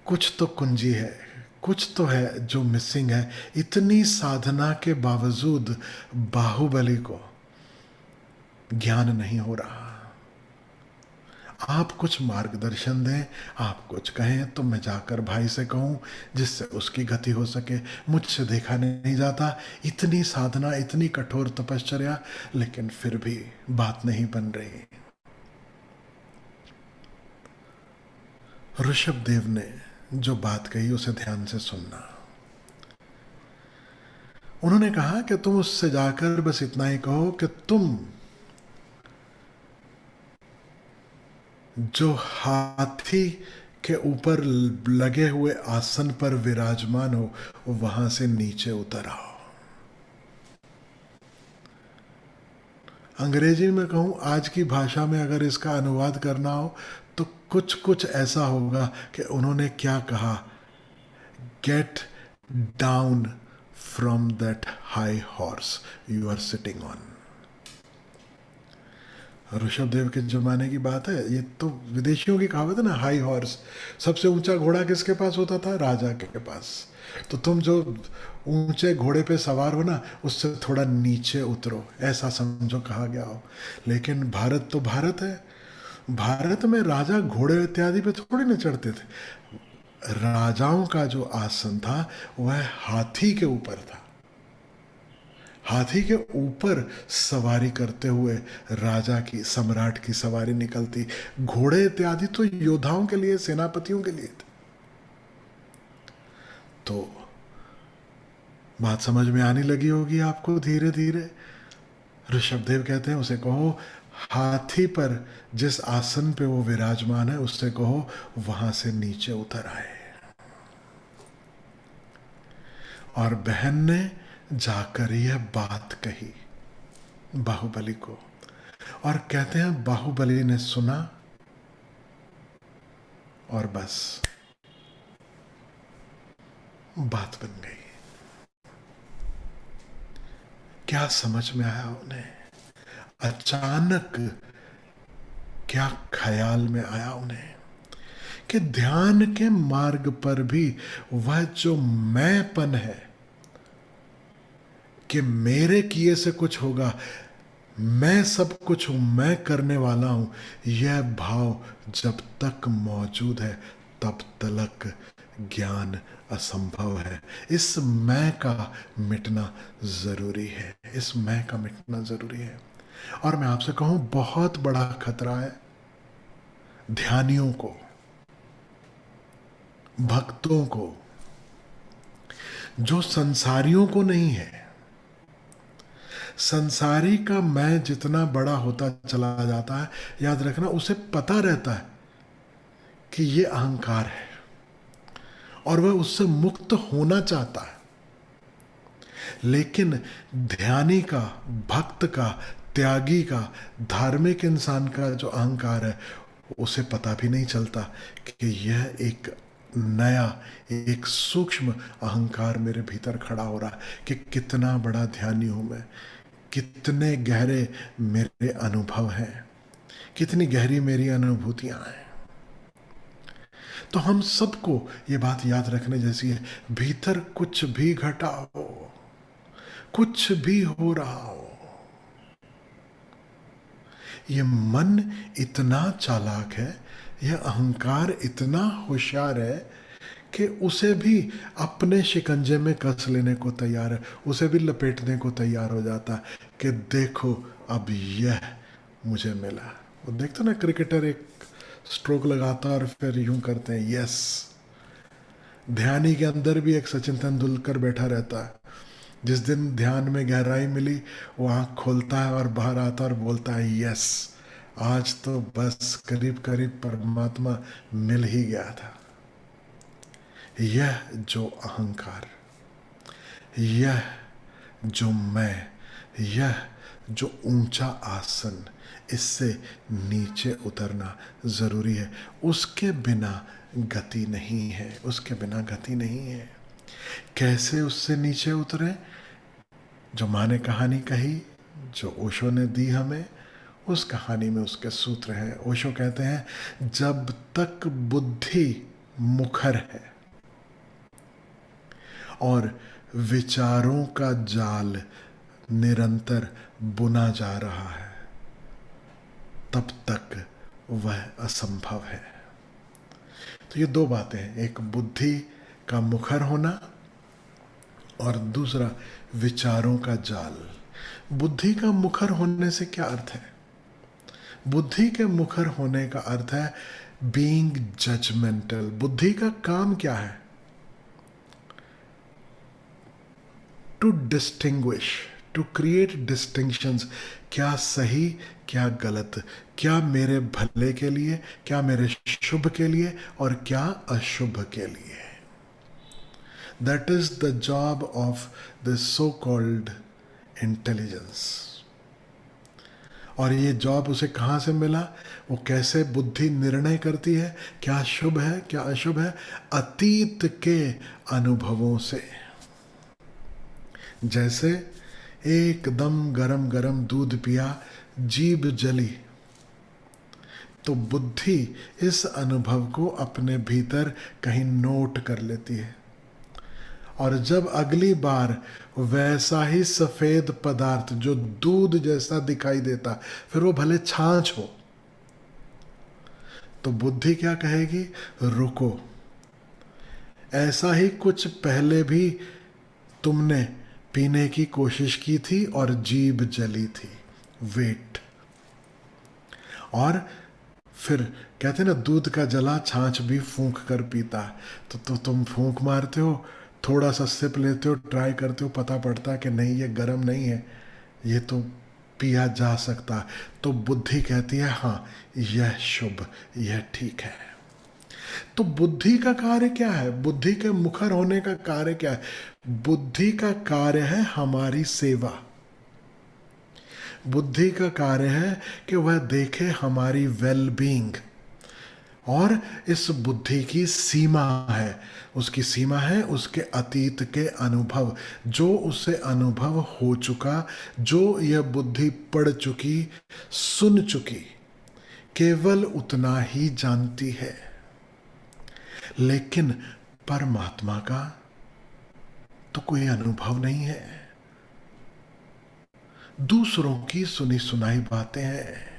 कुछ तो कुंजी है, कुछ तो है जो मिसिंग है। इतनी साधना के बावजूद बाहुबली को ज्ञान नहीं हो रहा। आप कुछ मार्गदर्शन दें, आप कुछ कहें तो मैं जाकर भाई से कहूं, जिससे उसकी गति हो सके। मुझसे देखा नहीं जाता, इतनी साधना, इतनी कठोर तपश्चर्या, लेकिन फिर भी बात नहीं बन रही। ऋषभदेव ने जो बात कही उसे ध्यान से सुनना। उन्होंने कहा कि तुम उससे जाकर बस इतना ही कहो कि तुम जो हाथी के ऊपर लगे हुए आसन पर विराजमान हो, वहां से नीचे उतर आओ। अंग्रेजी में कहूं, आज की भाषा में अगर इसका अनुवाद करना हो तो कुछ कुछ ऐसा होगा कि उन्होंने क्या कहा, get down from that high horse you are sitting on. Rishabhdev के जमाने की बात है, ये तो विदेशियों की कहावत है ना, हाई हॉर्स। सबसे ऊंचा घोड़ा किसके पास होता था? राजा के पास। तो तुम जो ऊंचे घोड़े पे सवार हो ना, उससे थोड़ा नीचे उतरो, ऐसा समझो कहा गया हो। लेकिन भारत तो भारत है, भारत में राजा घोड़े इत्यादि पे थोड़ी न चढ़ते थे। राजाओं का जो आसन था वह हाथी के ऊपर था। हाथी के ऊपर सवारी करते हुए राजा की, सम्राट की सवारी निकलती। घोड़े इत्यादि तो योद्धाओं के लिए, सेनापतियों के लिए थे। तो बात समझ में आने लगी होगी आपको धीरे धीरे। ऋषभदेव कहते हैं उसे कहो, हाथी पर जिस आसन पे वो विराजमान है उससे कहो वहां से नीचे उतर आए। और बहन ने जाकर यह बात कही बाहुबली को, और कहते हैं बाहुबली ने सुना और बस बात बन गई। क्या समझ में आया उन्हें? अचानक क्या ख्याल में आया उन्हें कि ध्यान के मार्ग पर भी वह जो मैंपन है कि मेरे किए से कुछ होगा, मैं सब कुछ हूं, मैं करने वाला हूं, यह भाव जब तक मौजूद है तब तक ज्ञान असंभव है। इस मैं का मिटना जरूरी है, इस मैं का मिटना जरूरी है। और मैं आपसे कहूं, बहुत बड़ा खतरा है ध्यानियों को, भक्तों को, जो संसारियों को नहीं है। संसारी का मैं जितना बड़ा होता चला जाता है, याद रखना, उसे पता रहता है कि ये अहंकार है और वह उससे मुक्त होना चाहता है। लेकिन ध्यानी का, भक्त का, त्यागी का, धार्मिक इंसान का जो अहंकार है, उसे पता भी नहीं चलता कि यह एक नया, एक सूक्ष्म अहंकार मेरे भीतर खड़ा हो रहा है कि कितना बड़ा ध्यानी हूं मैं, कितने गहरे मेरे अनुभव हैं, कितनी गहरी मेरी अनुभूतियां हैं। तो हम सबको ये बात याद रखने जैसी है, भीतर कुछ भी घटा हो, कुछ भी हो रहा हो, ये मन इतना चालाक है, यह अहंकार इतना होशियार है कि उसे भी अपने शिकंजे में कस लेने को तैयार है, उसे भी लपेटने को तैयार हो जाता है कि देखो अब यह मुझे मिला। वो देखते ना, क्रिकेटर एक स्ट्रोक लगाता है और फिर यूं करते हैं यस। ध्यानी के अंदर भी एक सचिन तेंदुलकर बैठा रहता है, जिस दिन ध्यान में गहराई मिली वो आँख खोलता है और बाहर आता है और बोलता है यस, आज तो बस करीब करीब परमात्मा मिल ही गया था। यह जो अहंकार, यह जो मैं, यह जो ऊंचा आसन, इससे नीचे उतरना जरूरी है। उसके बिना गति नहीं है, उसके बिना गति नहीं है। कैसे उससे नीचे उतरे? जो माँ ने कहानी कही, जो ओशो ने दी हमें, उस कहानी में उसके सूत्र हैं। ओशो कहते हैं, जब तक बुद्धि मुखर है और विचारों का जाल निरंतर बुना जा रहा है, तब तक वह असंभव है। तो ये दो बातें हैं, एक बुद्धि का मुखर होना और दूसरा विचारों का जाल। बुद्धि का मुखर होने से क्या अर्थ है? बुद्धि के मुखर होने का अर्थ है बीइंग जजमेंटल। बुद्धि का काम क्या है? To distinguish, to create distinctions. क्या सही, क्या गलत, क्या मेरे भले के लिए, क्या मेरे शुभ के लिए और क्या अशुभ के लिए। That is the job of the so called intelligence. और ये जॉब उसे कहाँ से मिला? वो कैसे बुद्धि निर्णय करती है क्या शुभ है क्या अशुभ है? अतीत के अनुभवों से। जैसे एकदम गरम गरम दूध पिया, जीभ जली, तो बुद्धि इस अनुभव को अपने भीतर कहीं नोट कर लेती है, और जब अगली बार वैसा ही सफेद पदार्थ जो दूध जैसा दिखाई देता, फिर वो भले छाछ हो, तो बुद्धि क्या कहेगी? रुको, ऐसा ही कुछ पहले भी तुमने पीने की कोशिश की थी और जीभ जली थी, वेट। और फिर कहते ना, दूध का जला छाछ भी फूंक कर पीता। तो तुम फूंक मारते हो, थोड़ा सा सिप लेते हो, ट्राई करते हो, पता पड़ता कि नहीं ये गर्म नहीं है, ये तो पिया जा सकता। तो बुद्धि कहती है हाँ यह शुभ, यह ठीक है। तो बुद्धि का कार्य क्या है? बुद्धि के मुखर होने का कार्य क्या है? बुद्धि का कार्य है हमारी सेवा। बुद्धि का कार्य है कि वह देखे हमारी वेल बीइंग। और इस बुद्धि की सीमा है, उसकी सीमा है उसके अतीत के अनुभव, जो उसे अनुभव हो चुका, जो यह बुद्धि पढ़ चुकी, सुन चुकी, केवल उतना ही जानती है। लेकिन परमात्मा का तो कोई अनुभव नहीं है, दूसरों की सुनी सुनाई बातें हैं।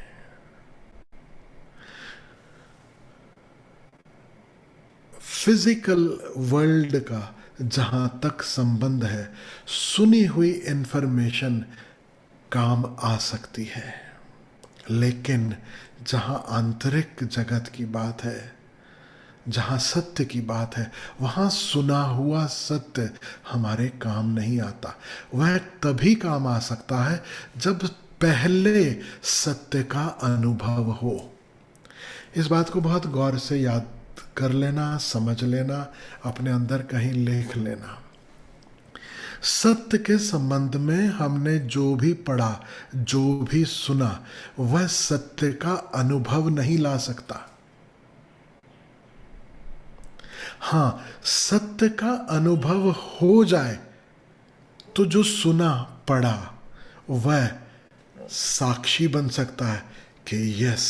फिजिकल वर्ल्ड का जहां तक संबंध है, सुनी हुई इंफॉर्मेशन काम आ सकती है, लेकिन जहां आंतरिक जगत की बात है, जहां सत्य की बात है, वहां सुना हुआ सत्य हमारे काम नहीं आता। वह तभी काम आ सकता है जब पहले सत्य का अनुभव हो। इस बात को बहुत गौर से याद कर लेना, समझ लेना, अपने अंदर कहीं लिख लेना। सत्य के संबंध में हमने जो भी पढ़ा, जो भी सुना, वह सत्य का अनुभव नहीं ला सकता। हां, सत्य का अनुभव हो जाए तो जो सुना पढ़ा वह साक्षी बन सकता है कि यस,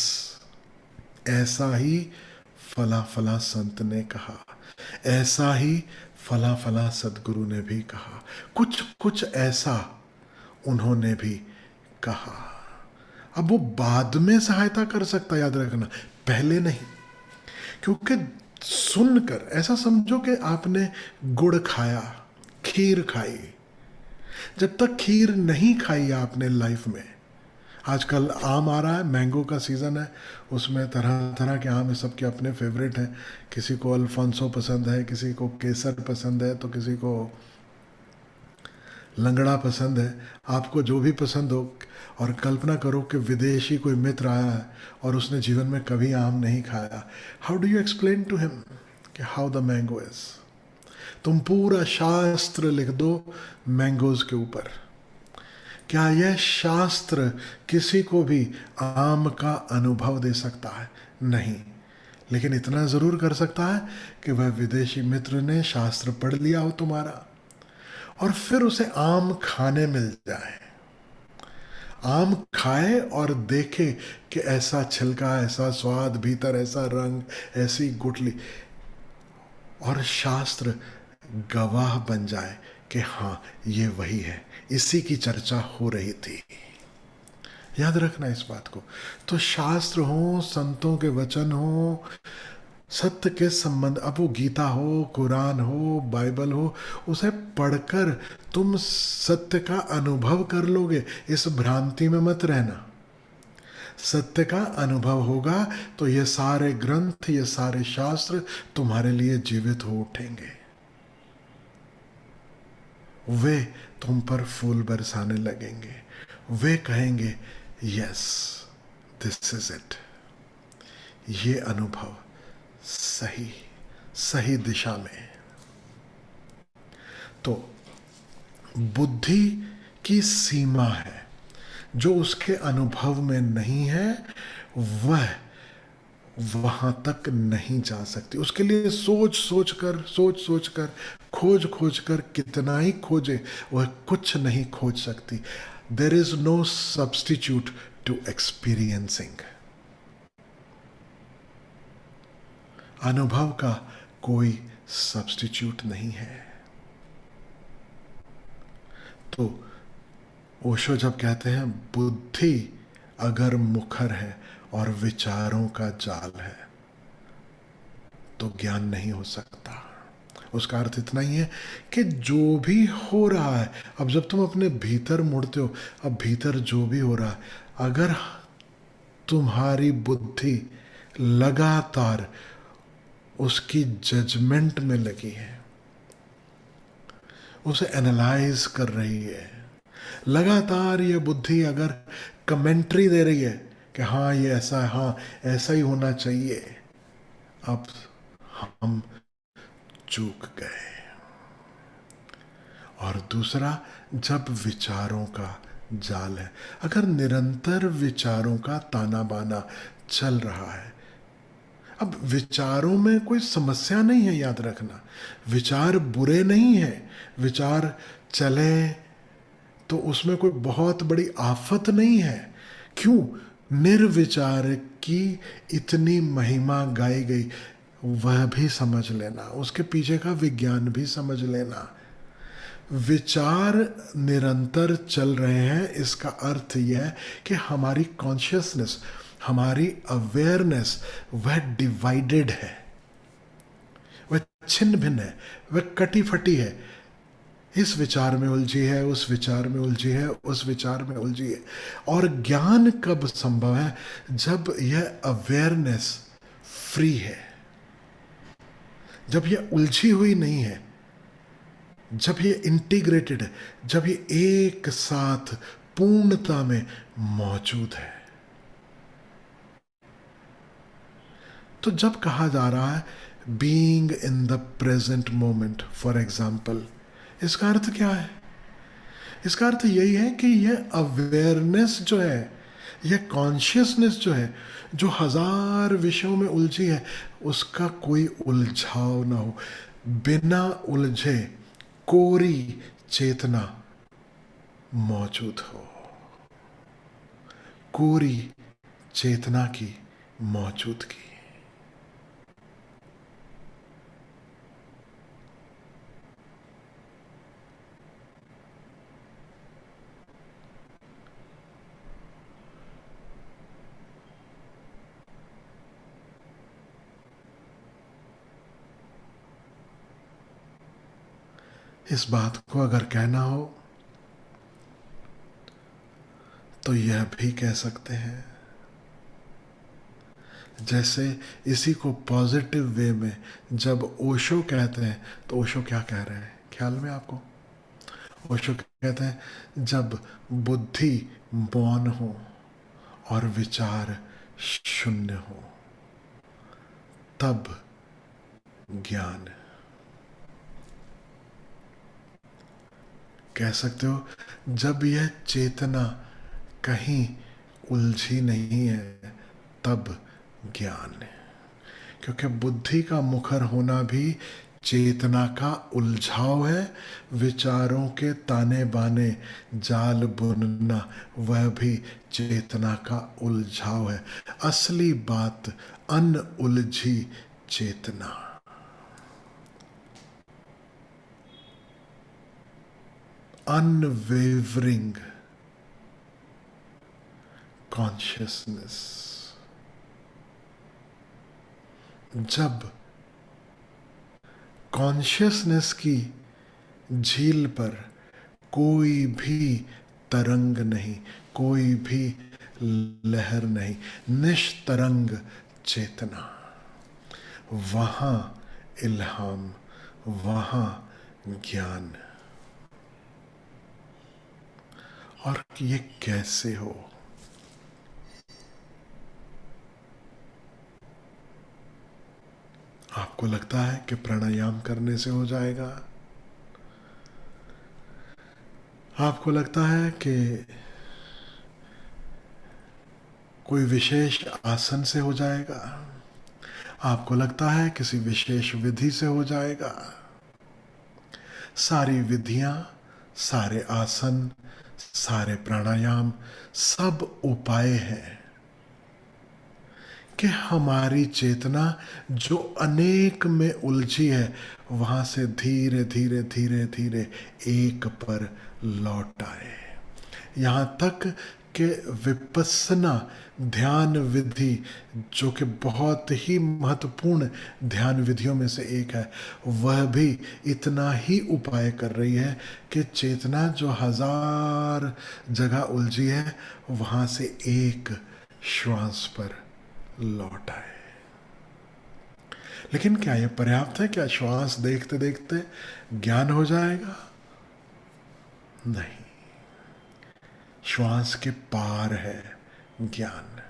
ऐसा ही फला फला संत ने कहा, ऐसा ही फला फला सदगुरु ने भी कहा, कुछ कुछ ऐसा उन्होंने भी कहा। अब वो बाद में सहायता कर सकता, याद रखना, पहले नहीं। क्योंकि सुनकर ऐसा समझो कि आपने गुड़ खाया, खीर खाई, जब तक खीर नहीं खाई आपने लाइफ में, आजकल आम आ रहा है, मैंगो का सीज़न है, उसमें तरह तरह के आम है, सबके अपने फेवरेट हैं। किसी को अल्फांसो पसंद है, किसी को केसर पसंद है, तो किसी को लंगड़ा पसंद है। आपको जो भी पसंद हो। और कल्पना करो कि विदेशी कोई मित्र आया है और उसने जीवन में कभी आम नहीं खाया। How do you explain to him कि हाउ द मैंगो इज? तुम पूरा शास्त्र लिख दो मैंगोज के ऊपर, क्या यह शास्त्र किसी को भी आम का अनुभव दे सकता है? नहीं। लेकिन इतना जरूर कर सकता है कि वह विदेशी मित्र ने शास्त्र पढ़ लिया हो तुम्हारा, और फिर उसे आम खाने मिल जाए, आम खाए और देखे कि ऐसा छिलका, ऐसा स्वाद, भीतर ऐसा रंग, ऐसी गुठली, और शास्त्र गवाह बन जाए कि हाँ ये वही है, इसी की चर्चा हो रही थी। याद रखना इस बात को। तो शास्त्र हो, संतों के वचन हो, सत्य के संबंध, अब वो गीता हो, कुरान हो, बाइबल हो, उसे पढ़कर तुम सत्य का अनुभव कर लोगे। इस भ्रांति में मत रहना। सत्य का अनुभव होगा तो ये सारे ग्रंथ, ये सारे शास्त्र तुम्हारे लिए जीवित हो उठेंगे। वे तुम पर फूल बरसाने लगेंगे। वे कहेंगे यस, दिस इज इट। ये अनुभव सही सही दिशा में। तो बुद्धि की सीमा है, जो उसके अनुभव में नहीं है वह वहां तक नहीं जा सकती। उसके लिए सोच सोच कर, खोज खोज कर कितना ही खोजे, वह कुछ नहीं खोज सकती। There is no substitute to experiencing. अनुभव का कोई सब्स्टिट्यूट नहीं है। तो ओशो जब कहते हैं बुद्धि अगर मुखर है और विचारों का जाल है तो ज्ञान नहीं हो सकता। उसका अर्थ इतना ही है कि जो भी हो रहा है, अब जब तुम अपने भीतर मुड़ते हो, अब भीतर जो भी हो रहा है, अगर तुम्हारी बुद्धि लगातार उसकी जजमेंट में लगी है, उसे एनालाइज कर रही है, लगातार ये बुद्धि अगर कमेंट्री दे रही है कि हाँ ये ऐसा है, हाँ ऐसा ही होना चाहिए, अब हम चूक गए। और दूसरा, जब विचारों का जाल है, अगर निरंतर विचारों का ताना बाना चल रहा है, अब विचारों में कोई समस्या नहीं है, याद रखना, विचार बुरे नहीं है, विचार चले तो उसमें कोई बहुत बड़ी आफत नहीं है। क्यों? निर्विचार की इतनी महिमा गाई गई, वह भी समझ लेना, उसके पीछे का विज्ञान भी समझ लेना। विचार निरंतर चल रहे हैं, इसका अर्थ यह है कि हमारी कॉन्शियसनेस, हमारी अवेयरनेस वह डिवाइडेड है, वह छिन्न भिन्न है, वह कटी फटी है, इस विचार में उलझी है, उस विचार में उलझी है, उस विचार में उलझी है। और ज्ञान कब संभव है? जब यह अवेयरनेस फ्री है, जब यह उलझी हुई नहीं है, जब ये इंटीग्रेटेड है, जब ये एक साथ पूर्णता में मौजूद है। तो जब कहा जा रहा है being in the present moment, for example, इसका अर्थ क्या है? इसका अर्थ यही है कि यह अवेयरनेस जो है, यह कॉन्शियसनेस जो है, जो हजार विषयों में उलझी है, उसका कोई उलझाव ना हो, बिना उलझे कोरी चेतना मौजूद हो, कोरी चेतना की मौजूदगी। इस बात को अगर कहना हो तो यह भी कह सकते हैं। जैसे इसी को पॉजिटिव वे में जब ओशो कहते हैं तो ओशो क्या कह रहे हैं ख्याल में आपको? ओशो कहते हैं जब बुद्धि मौन हो और विचार शून्य हो तब ज्ञान। कह सकते हो जब यह चेतना कहीं उलझी नहीं है तब ज्ञान है। क्योंकि बुद्धि का मुखर होना भी चेतना का उलझाव है, विचारों के ताने बाने जाल बुनना वह भी चेतना का उलझाव है। असली बात अनउलझी चेतना, अनवेवरिंग कॉन्शियसनेस। जब कॉन्शियसनेस की झील पर कोई भी तरंग नहीं, कोई भी लहर नहीं, निष्तरंग चेतना, वहां इल्हाम, वहां ज्ञान। और ये कैसे हो? आपको लगता है कि प्राणायाम करने से हो जाएगा? आपको लगता है कि कोई विशेष आसन से हो जाएगा? आपको लगता है किसी विशेष विधि से हो जाएगा? सारी विधियां, सारे आसन, सारे प्राणायाम सब उपाय हैं कि हमारी चेतना जो अनेक में उलझी है वहां से धीरे धीरे धीरे धीरे एक पर लौट आए। यहां तक कि विपस्सना ध्यान विधि जो कि बहुत ही महत्वपूर्ण ध्यान विधियों में से एक है, वह भी इतना ही उपाय कर रही है कि चेतना जो हजार जगह उलझी है वहां से एक श्वास पर लौट आए। लेकिन क्या यह पर्याप्त है? क्या श्वास देखते देखते ज्ञान हो जाएगा? नहीं, श्वास के पार है ज्ञान।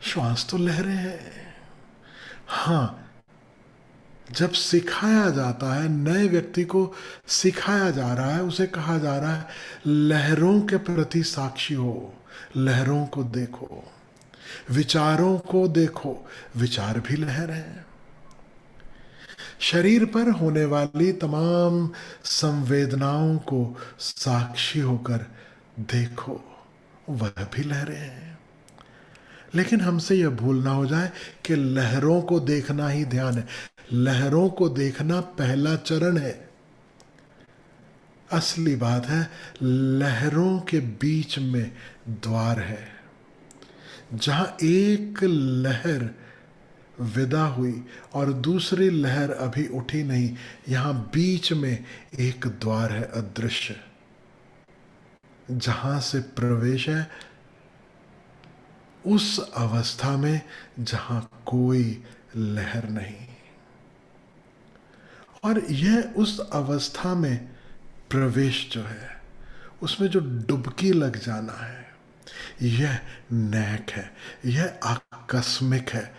श्वास तो लहरें हैं। हां, जब सिखाया जाता है, नए व्यक्ति को सिखाया जा रहा है, उसे कहा जा रहा है लहरों के प्रति साक्षी हो, लहरों को देखो, विचारों को देखो, विचार भी लहर है। शरीर पर होने वाली तमाम संवेदनाओं को साक्षी होकर देखो, वह भी लहरें हैं। लेकिन हमसे यह भूल ना हो जाए कि लहरों को देखना ही ध्यान है। लहरों को देखना पहला चरण है। असली बात है लहरों के बीच में द्वार है। जहां एक लहर विदा हुई और दूसरी लहर अभी उठी नहीं, यहां बीच में एक द्वार है अदृश्य, जहां से प्रवेश है उस अवस्था में जहां कोई लहर नहीं। और यह उस अवस्था में प्रवेश जो है, उसमें जो डुबकी लग जाना है, यह नैक है, यह आकस्मिक है।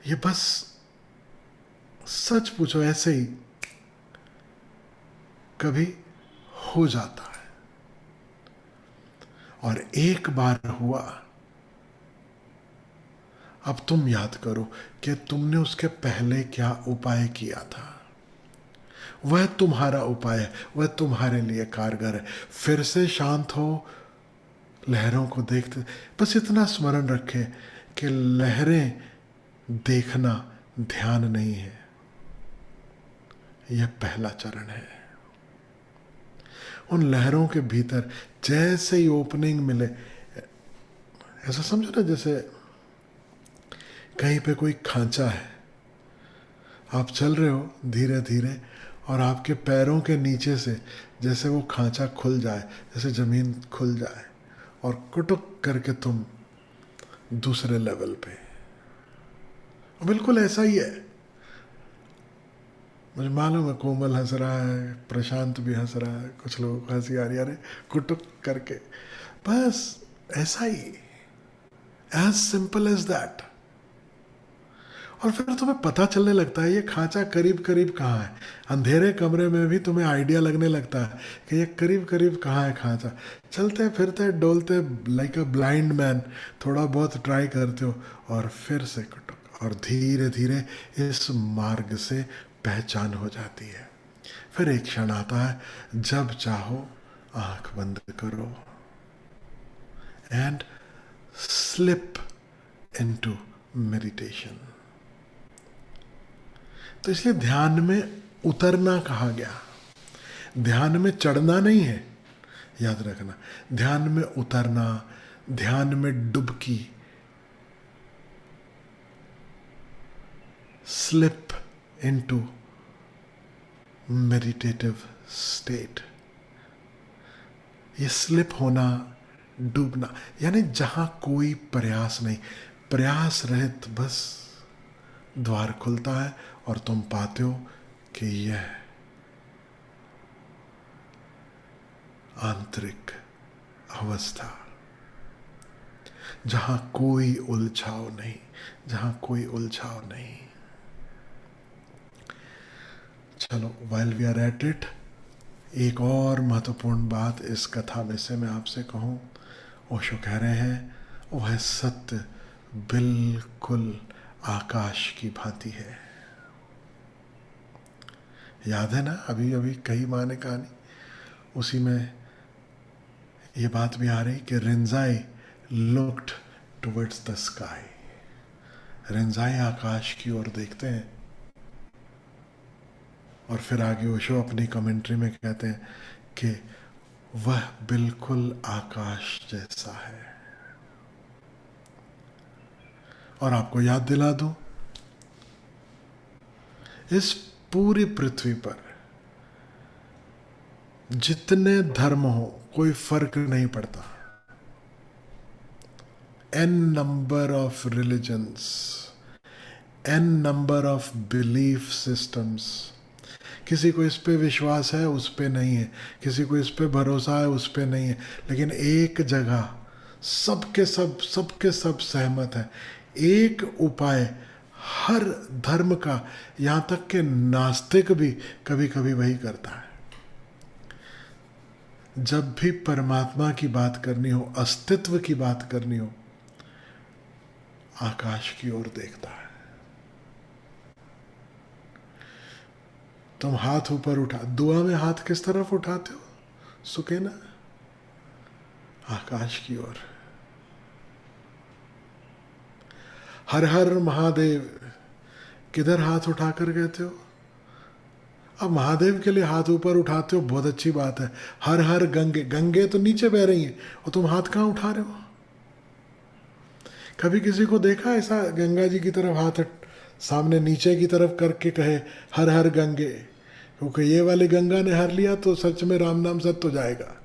ये बस सच पूछो ऐसे ही कभी हो जाता है। और एक बार हुआ, अब तुम याद करो कि तुमने उसके पहले क्या उपाय किया था। वह तुम्हारा उपाय है, वह तुम्हारे लिए कारगर है। फिर से शांत हो, लहरों को देखते, बस इतना स्मरण रखें कि लहरें देखना ध्यान नहीं है, यह पहला चरण है। उन लहरों के भीतर जैसे ही ओपनिंग मिले, ऐसा समझो ना जैसे कहीं पे कोई खांचा है, आप चल रहे हो धीरे धीरे और आपके पैरों के नीचे से जैसे वो खांचा खुल जाए, जैसे जमीन खुल जाए, और कुटुक करके तुम दूसरे लेवल पे। बिल्कुल ऐसा ही है। मुझे मालूम है कोमल हंस रहा है, प्रशांत भी हंस रहा है, कुछ लोगों को हंसी आ रही है, अरे कुटुक करके, बस ऐसा ही, एज सिंपल एज दैट। और फिर तुम्हें पता चलने लगता है ये खांचा करीब करीब कहाँ है। अंधेरे कमरे में भी तुम्हें आइडिया लगने लगता है कि ये करीब करीब कहाँ है खांचा। चलते फिरते डोलते लाइक अ ब्लाइंड मैन थोड़ा बहुत ट्राई करते हो, और फिर से कुटुक, और धीरे धीरे इस मार्ग से पहचान हो जाती है। फिर एक क्षण आता है जब चाहो आंख बंद करो एंड स्लिप इनटू मेडिटेशन। तो इसलिए ध्यान में उतरना कहा गया, ध्यान में चढ़ना नहीं है, याद रखना। ध्यान में उतरना, ध्यान में डुबकी, स्लिप इनटू मेडिटेटिव स्टेट। ये स्लिप होना, डूबना, यानी जहां कोई प्रयास नहीं, प्रयास रहित बस द्वार खुलता है और तुम पाते हो कि यह आंतरिक अवस्था, जहां कोई उलझाव नहीं, जहां कोई उलझाव नहीं। चलो, while we are at it, एक और महत्वपूर्ण बात इस कथा में से मैं आपसे कहूं। ओशो कह रहे हैं वह सत्य बिल्कुल आकाश की भांति है। याद है ना, अभी अभी कही माँ ने कहानी, उसी में ये बात भी आ रही कि रिंजाई लुक्ड टुवर्ड्स द स्काई। रिंजाई आकाश की ओर देखते हैं, और फिर आगे ओशो अपनी कमेंट्री में कहते हैं कि वह बिल्कुल आकाश जैसा है। और आपको याद दिला दूं, इस पूरी पृथ्वी पर जितने धर्म हो कोई फर्क नहीं पड़ता। n number of religions, n number of belief systems, किसी को इस पे विश्वास है, उस पे नहीं है, किसी को इस पे भरोसा है, उस पे नहीं है, लेकिन एक जगह सबके सब सहमत है। एक उपाय हर धर्म का, यहां तक कि नास्तिक भी कभी कभी वही करता है। जब भी परमात्मा की बात करनी हो, अस्तित्व की बात करनी हो, आकाश की ओर देखता है। तुम हाथ ऊपर उठा, दुआ में हाथ किस तरफ उठाते हो? सुके ना, आकाश की ओर। हर हर महादेव किधर हाथ उठाकर कहते हो? अब महादेव के लिए हाथ ऊपर उठाते हो, बहुत अच्छी बात है। हर हर गंगे, गंगे तो नीचे बह रही हैं और तुम हाथ कहाँ उठा रहे हो? कभी किसी को देखा ऐसा गंगा जी की तरफ हाथ सामने नीचे की तरफ करके कहे हर हर गंगे? क्योंकि ये वाली गंगा ने हर लिया तो सच में राम नाम सत्य हो जाएगा।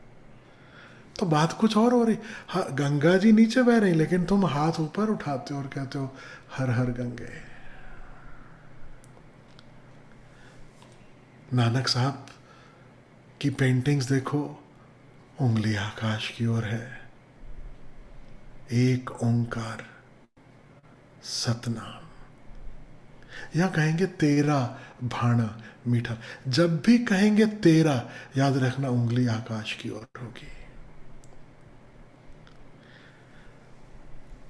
तो बात कुछ और हो रही। हाँ, गंगा जी नीचे बह रही, लेकिन तुम हाथ ऊपर उठाते हो और कहते हो हर हर गंगे। नानक साहब की पेंटिंग्स देखो, उंगली आकाश की ओर है। एक ओंकार सतनाम, या कहेंगे तेरा भाणा मीठा। जब भी कहेंगे तेरा, याद रखना उंगली आकाश की ओर होगी।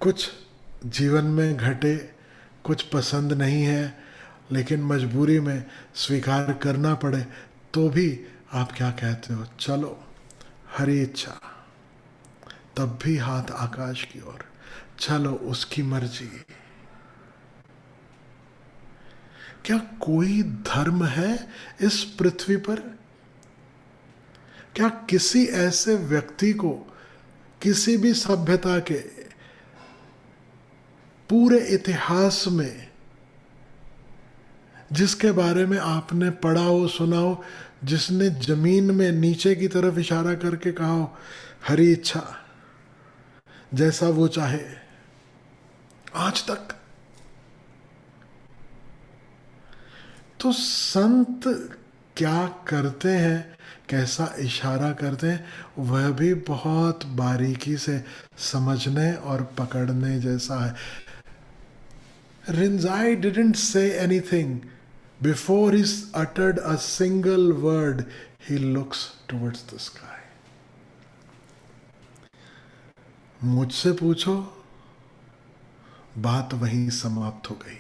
कुछ जीवन में घटे, कुछ पसंद नहीं है, लेकिन मजबूरी में स्वीकार करना पड़े, तो भी आप क्या कहते हो? चलो हरी इच्छा। तब भी हाथ आकाश की ओर, चलो उसकी मर्जी। क्या कोई धर्म है इस पृथ्वी पर? क्या किसी ऐसे व्यक्ति को किसी भी सभ्यता के पूरे इतिहास में जिसके बारे में आपने पढ़ा हो, सुना हो, जिसने जमीन में नीचे की तरफ इशारा करके कहा हो, हरी इच्छा, जैसा वो चाहे, आज तक। तो संत क्या करते हैं, कैसा इशारा करते हैं, वह भी बहुत बारीकी से समझने और पकड़ने जैसा है। Rinzai didn't say anything. Before he uttered a single word, he looks towards the sky. मुझसे पूछो, बात वहीं समाप्त हो गई।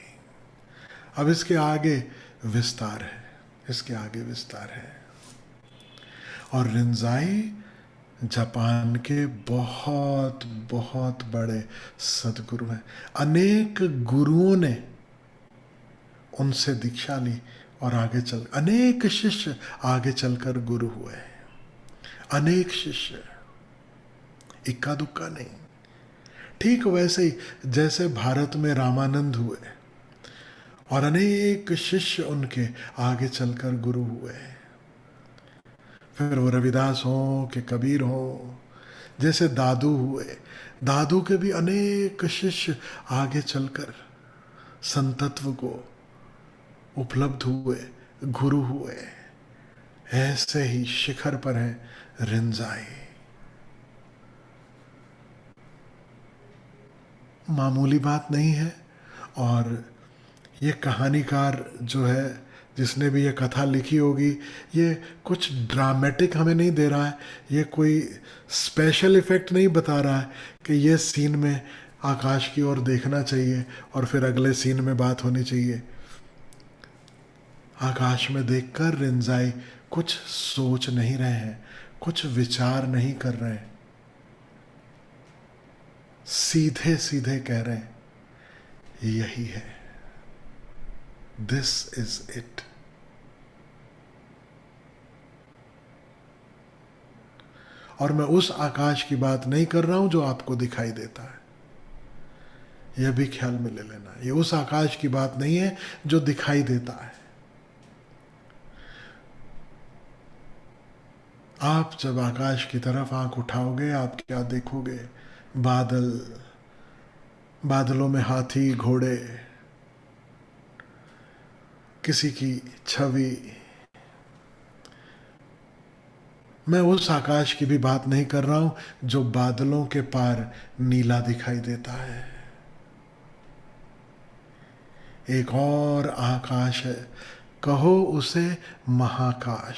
अब इसके आगे विस्तार है, इसके आगे विस्तार है। और रिंजाई जापान के बहुत बहुत बड़े सदगुरु हैं। अनेक गुरुओं ने उनसे दीक्षा ली और आगे चल, अनेक शिष्य आगे चलकर गुरु हुए। अनेक शिष्य, इक्का दुक्का नहीं। ठीक वैसे ही जैसे भारत में रामानंद हुए और अनेक शिष्य उनके आगे चलकर गुरु हुए। फिर वो रविदास हो कि कबीर हो, जैसे दादू हुए, दादू के भी अनेक शिष्य आगे चलकर संतत्व को उपलब्ध हुए, गुरु हुए। ऐसे ही शिखर पर है रिंजाई। मामूली बात नहीं है। और ये कहानीकार जो है, जिसने भी ये कथा लिखी होगी, ये कुछ ड्रामेटिक हमें नहीं दे रहा है, ये कोई स्पेशल इफेक्ट नहीं बता रहा है कि ये सीन में आकाश की ओर देखना चाहिए और फिर अगले सीन में बात होनी चाहिए। आकाश में देखकर रिंजाई कुछ सोच नहीं रहे हैं, कुछ विचार नहीं कर रहे हैं, सीधे सीधे कह रहे हैं, यही है, दिस इज इट। और मैं उस आकाश की बात नहीं कर रहा हूं जो आपको दिखाई देता है, यह भी ख्याल में ले लेना। ये उस आकाश की बात नहीं है जो दिखाई देता है। आप जब आकाश की तरफ आंख उठाओगे, आप क्या देखोगे? बादल, बादलों में हाथी, घोड़े, किसी की छवि। मैं उस आकाश की भी बात नहीं कर रहा हूं जो बादलों के पार नीला दिखाई देता है। एक और आकाश है, कहो उसे महाकाश,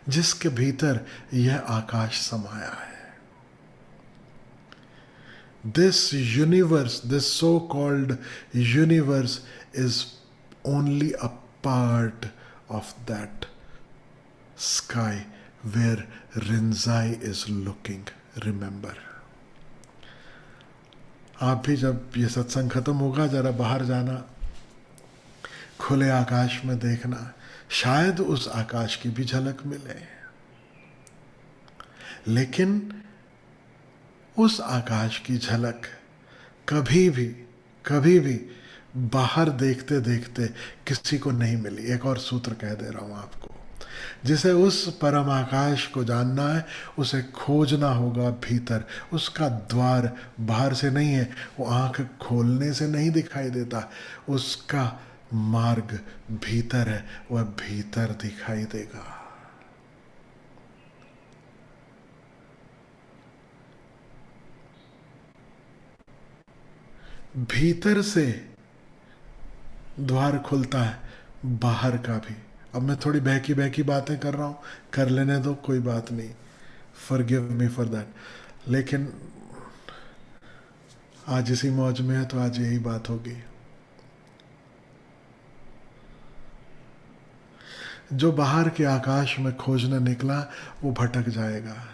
जिसके भीतर यह आकाश समाया है। This universe, this so-called universe is only a part of that sky where Rinzai is looking. Remember. आप भी जब ये सत्संग खत्म होगा, जरा बाहर जाना, खुले आकाश में देखना, शायद उस आकाश की भी झलक मिले। लेकिन उस आकाश की झलक कभी भी बाहर देखते देखते किसी को नहीं मिली। एक और सूत्र कह दे रहा हूं आपको, जिसे उस परम आकाश को जानना है, उसे खोजना होगा भीतर। उसका द्वार बाहर से नहीं है, वो आंख खोलने से नहीं दिखाई देता, उसका मार्ग भीतर है, वह भीतर दिखाई देगा। भीतर से द्वार खुलता है, बाहर का भी। अब मैं थोड़ी बहकी बहकी बातें कर रहा हूं, कर लेने दो, कोई बात नहीं, फॉरगिव मी फॉर दैट। लेकिन आज इसी मौज में है तो आज यही बात होगी। जो बाहर के आकाश में खोजने निकला वो भटक जाएगा।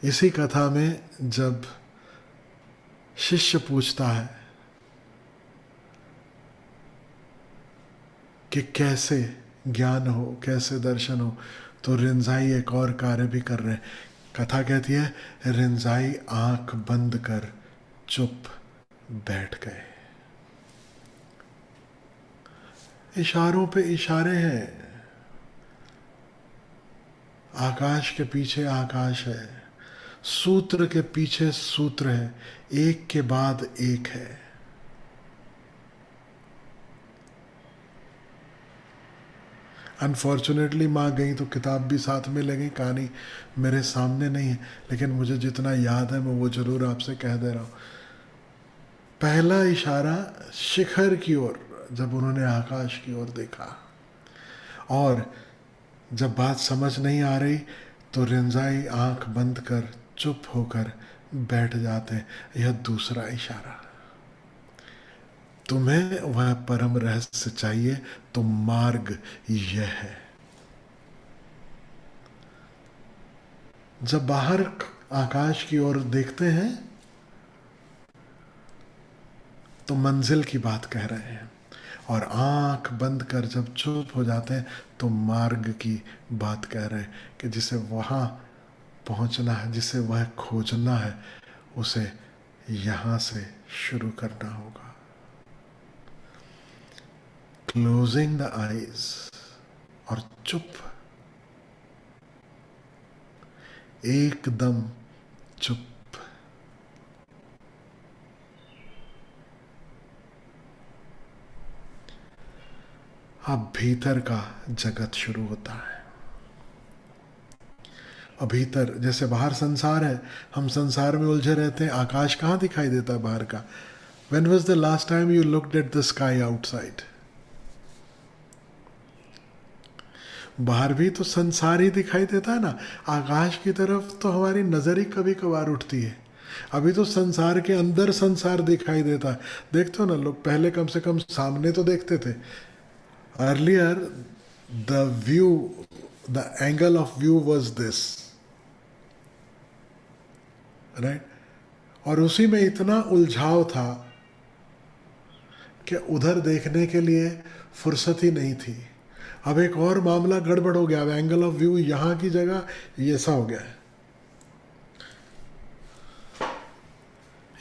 इसी कथा में जब शिष्य पूछता है कि कैसे ज्ञान हो, कैसे दर्शन हो, तो रिंजाई एक और कार्य भी कर रहे हैं। कथा कहती है रिंजाई आंख बंद कर चुप बैठ गए। इशारों पे इशारे हैं। आकाश के पीछे आकाश है, सूत्र के पीछे सूत्र है, एक के बाद एक है। अनफॉर्चुनेटली माँ गई तो किताब भी साथ में लगी, कहानी मेरे सामने नहीं है, लेकिन मुझे जितना याद है मैं वो जरूर आपसे कह दे रहा हूँ। पहला इशारा शिखर की ओर, जब उन्होंने आकाश की ओर देखा, और जब बात समझ नहीं आ रही तो रिंजाई आंख बंद कर चुप होकर बैठ जाते। यह दूसरा इशारा। तुम्हें वह परम रहस्य चाहिए तो मार्ग यह है। जब बाहर आकाश की ओर देखते हैं तो मंजिल की बात कह रहे हैं, और आंख बंद कर जब चुप हो जाते हैं तो मार्ग की बात कह रहे हैं कि जिसे वहां पहुंचना है, जिसे वह खोजना है, उसे यहां से शुरू करना होगा। क्लोजिंग द आईज और चुप, एकदम चुप। अब भीतर का जगत शुरू होता है। अब भीतर, जैसे बाहर संसार है, हम संसार में उलझे रहते हैं, आकाश कहाँ दिखाई देता है बाहर का? When was the last time you looked at the sky outside? बाहर भी तो संसार ही दिखाई देता है ना, आकाश की तरफ तो हमारी नजर ही कभी कभार उठती है। अभी तो संसार के अंदर संसार दिखाई देता है। देखते हो ना लोग, पहले कम से कम सामने तो देखते थे। Earlier the view, the angle of view was this, right? और उसी में इतना उलझाव था कि उधर देखने के लिए फुर्सत ही नहीं थी। अब एक और मामला गड़बड़ हो गया। अब एंगल ऑफ व्यू यहां की जगह ये ऐसा हो गया है,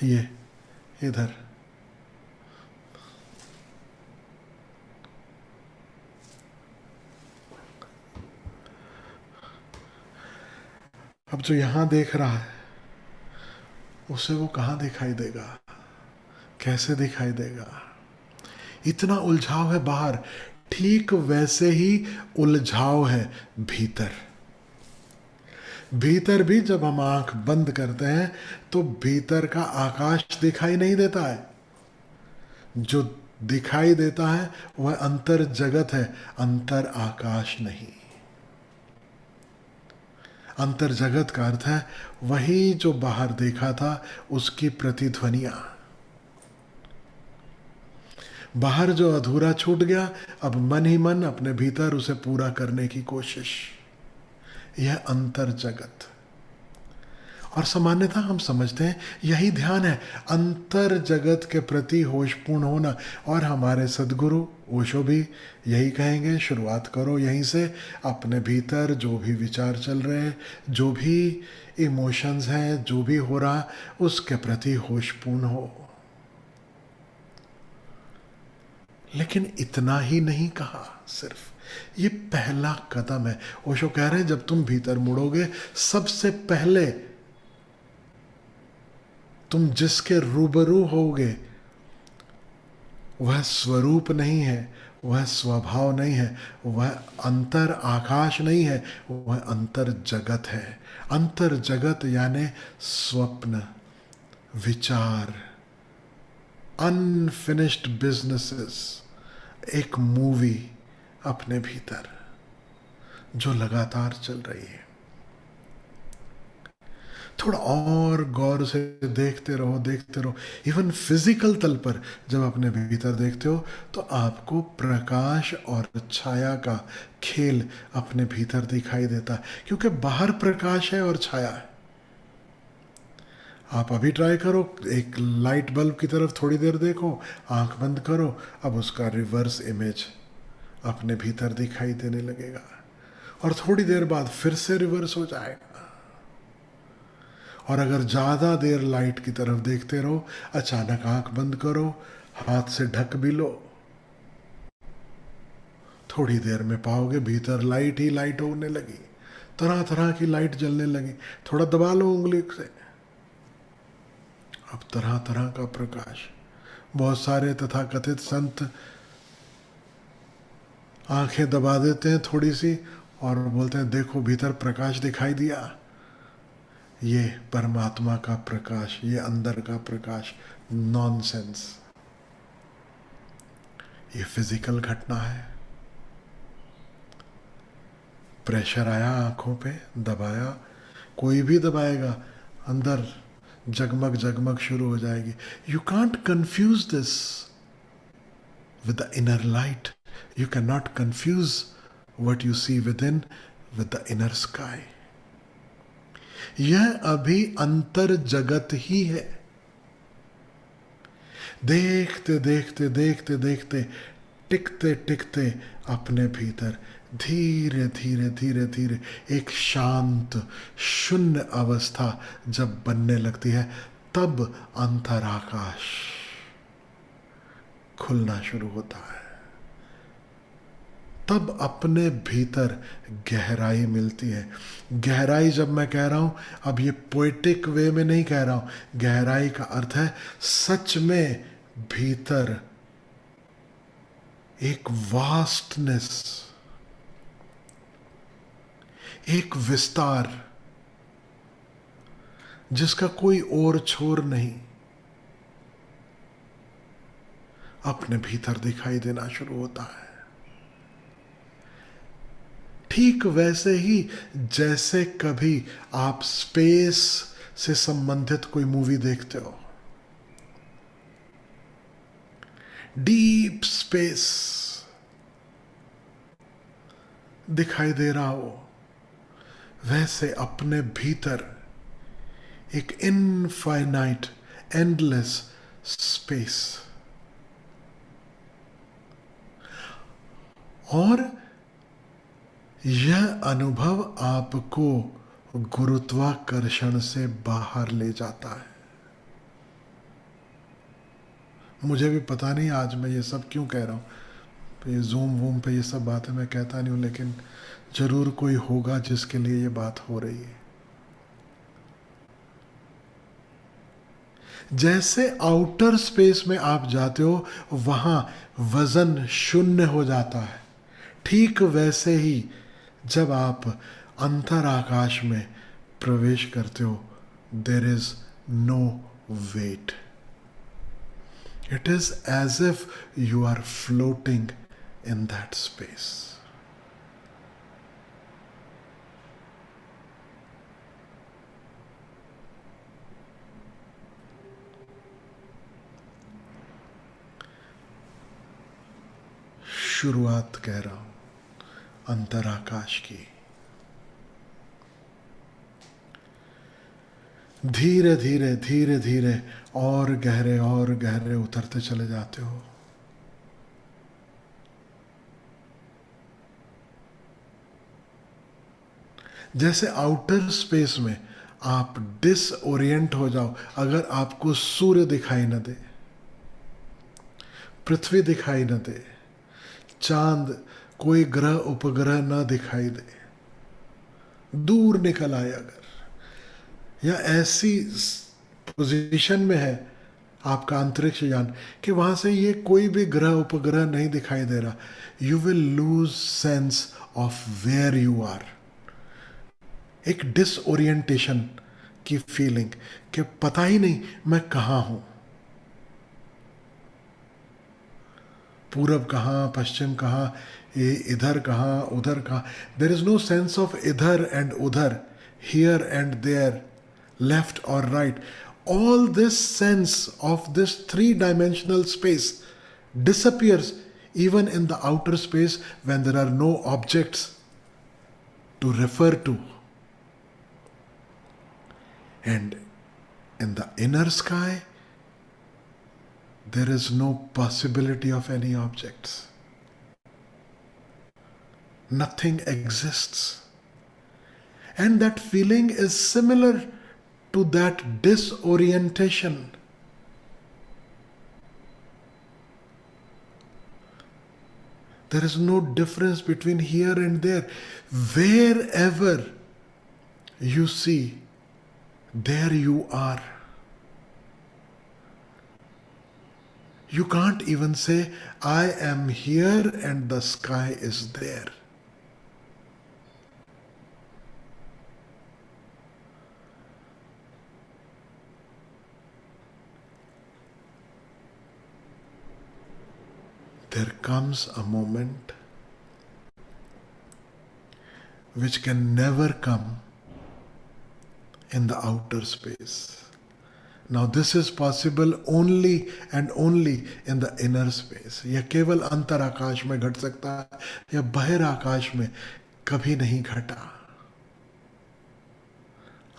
ये इधर। अब जो यहां देख रहा है उसे वो कहां दिखाई देगा, कैसे दिखाई देगा? इतना उलझाव है बाहर, ठीक वैसे ही उलझाव है भीतर। भीतर भी जब हम आंख बंद करते हैं तो भीतर का आकाश दिखाई नहीं देता है। जो दिखाई देता है वह अंतर जगत है, अंतर आकाश नहीं। अंतर जगत का अर्थ है वही जो बाहर देखा था उसकी प्रतिध्वनियां। बाहर जो अधूरा छूट गया, अब मन ही मन अपने भीतर उसे पूरा करने की कोशिश। यह अंतर जगत। और सामान्यतः हम समझते हैं यही ध्यान है, अंतर जगत के प्रति होशपूर्ण होना। और हमारे सदगुरु ओशो भी यही कहेंगे, शुरुआत करो यहीं से। अपने भीतर जो भी विचार चल रहे हैं, जो भी इमोशंस हैं, जो भी हो रहा, उसके प्रति होशपूर्ण हो। लेकिन इतना ही नहीं कहा, सिर्फ ये पहला कदम है। ओशो कह रहे हैं जब तुम भीतर मुड़ोगे, सबसे पहले तुम जिसके रूबरू होगे वह स्वरूप नहीं है, वह स्वभाव नहीं है, वह अंतर आकाश नहीं है, वह अंतर जगत है। अंतर जगत यानी स्वप्न, विचार, अनफिनिश्ड बिजनेसेस, एक मूवी अपने भीतर जो लगातार चल रही है। थोड़ा और गौर से देखते रहो, देखते रहो। इवन फिजिकल तल पर जब अपने भीतर देखते हो तो आपको प्रकाश और छाया का खेल अपने भीतर दिखाई देता है, क्योंकि बाहर प्रकाश है और छाया है। आप अभी ट्राई करो, एक लाइट बल्ब की तरफ थोड़ी देर देखो, आंख बंद करो, अब उसका रिवर्स इमेज अपने भीतर दिखाई देने लगेगा, और थोड़ी देर बाद फिर से रिवर्स हो जाएगा। और अगर ज़्यादा देर लाइट की तरफ देखते रहो, अचानक आंख बंद करो, हाथ से ढक भी लो, थोड़ी देर में पाओगे भीतर लाइट ही लाइट होने लगी, तरह तरह की लाइट जलने लगी। थोड़ा दबा लो उंगली से, अब तरह तरह का प्रकाश। बहुत सारे तथाकथित संत आंखें दबा देते हैं थोड़ी सी और बोलते हैं देखो भीतर प्रकाश दिखाई दिया। ये परमात्मा का प्रकाश, ये अंदर का प्रकाश। नॉनसेंस। ये फिजिकल घटना है। प्रेशर आया आंखों पे, दबाया, कोई भी दबाएगा, अंदर जगमग जगमग शुरू हो जाएगी। You can't confuse this with the inner light. You cannot confuse what you see within with the inner sky. यह अभी अंतर जगत ही है। देखते देखते देखते देखते, टिकते टिकते अपने भीतर धीरे धीरे धीरे धीरे एक शांत शून्य अवस्था जब बनने लगती है, तब अंतराकाश खुलना शुरू होता है। तब अपने भीतर गहराई मिलती है। गहराई जब मैं कह रहा हूं, अब ये पोएटिक वे में नहीं कह रहा हूं। गहराई का अर्थ है सच में भीतर एक वास्टनेस, एक विस्तार जिसका कोई और छोर नहीं, अपने भीतर दिखाई देना शुरू होता है। ठीक वैसे ही जैसे कभी आप स्पेस से संबंधित कोई मूवी देखते हो, डीप स्पेस दिखाई दे रहा हो, वैसे अपने भीतर एक इनफाइनाइट एंडलेस स्पेस, और यह अनुभव आपको गुरुत्वाकर्षण से बाहर ले जाता है। मुझे भी पता नहीं आज मैं ये सब क्यों कह रहा हूँ। ये जूम वूम पे ये सब बातें मैं कहता नहीं हूँ, लेकिन जरूर कोई होगा जिसके लिए ये बात हो रही है। जैसे आउटर स्पेस में आप जाते हो, वहां वजन शून्य हो जाता है। ठीक वैसे ही जब आप अंतर आकाश में प्रवेश करते हो, there is no weight. It is as if you are floating in that space. शुरुआत कह रहा हूं अंतराकाश की. धीरे धीरे धीरे धीरे और गहरे उतरते चले जाते हो. जैसे आउटर स्पेस में आप डिसओरिएंट हो जाओ. अगर आपको सूर्य दिखाई न दे, पृथ्वी दिखाई न दे, चांद, कोई ग्रह उपग्रह न दिखाई दे, दूर निकल आए अगर, या ऐसी पोजीशन में है आपका अंतरिक्ष यान कि वहां से ये कोई भी ग्रह उपग्रह नहीं दिखाई दे रहा, you will lose sense of where you are. एक डिसओरिएंटेशन की फीलिंग कि पता ही नहीं मैं कहां हूं, पूरब कहां, पश्चिम कहां, ये इधर कहां, उधर कहां. There is no sense of इधर एंड उधर, here and there, left or right. All this sense of this three-dimensional space disappears even in the outer space when there are no objects to refer to. And in the inner sky, there is no possibility of any objects. Nothing exists. And that feeling is similar to that disorientation. There is no difference between here and there. Wherever you see, there you are. You can't even say, I am here and the sky is there. There comes a moment which can never come in the outer space. Now this is possible only and only in the inner space. यह केवल अंतर आकाश में घट सकता है, यह बहिर आकाश में कभी नहीं घटा.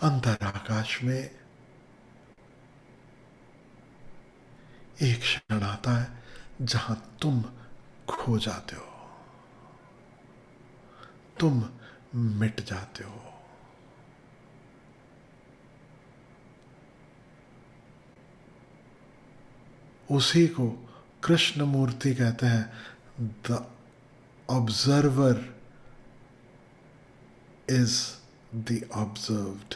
अंतर आकाश में एक क्षण आता है जहां तुम खो जाते हो, तुम मिट जाते हो. उसी को कृष्ण मूर्ति कहते हैं, the observer is the observed.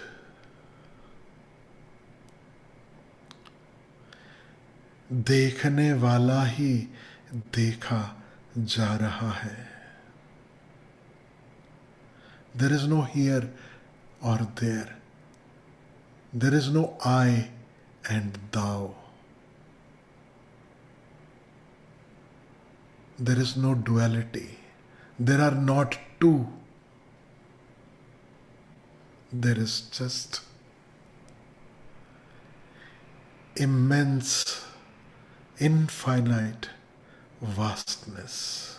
देखने वाला ही देखा जा रहा है. There is no here or there. There is no I and thou. There is no duality. There are not two. There is just immense, infinite vastness.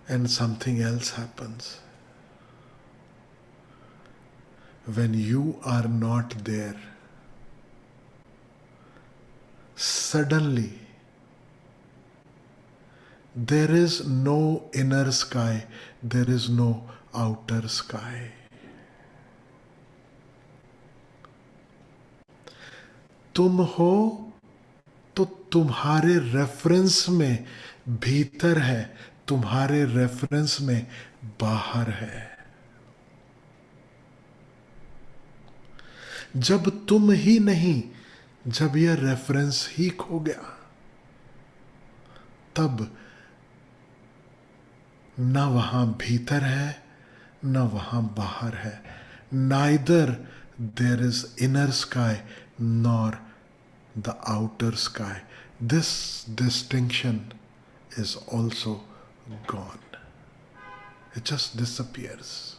And something else happens. When you are not there, suddenly there is no inner sky, there is no outer sky. तुम हो तो तुम्हारे रेफरेंस में भीतर है, तुम्हारे रेफरेंस में बाहर है. जब तुम ही नहीं, जब यह रेफरेंस ही खो गया, तब न वहां भीतर है न वहां बाहर है. Neither there is inner sky nor the outer sky. This distinction is also gone. It just disappears.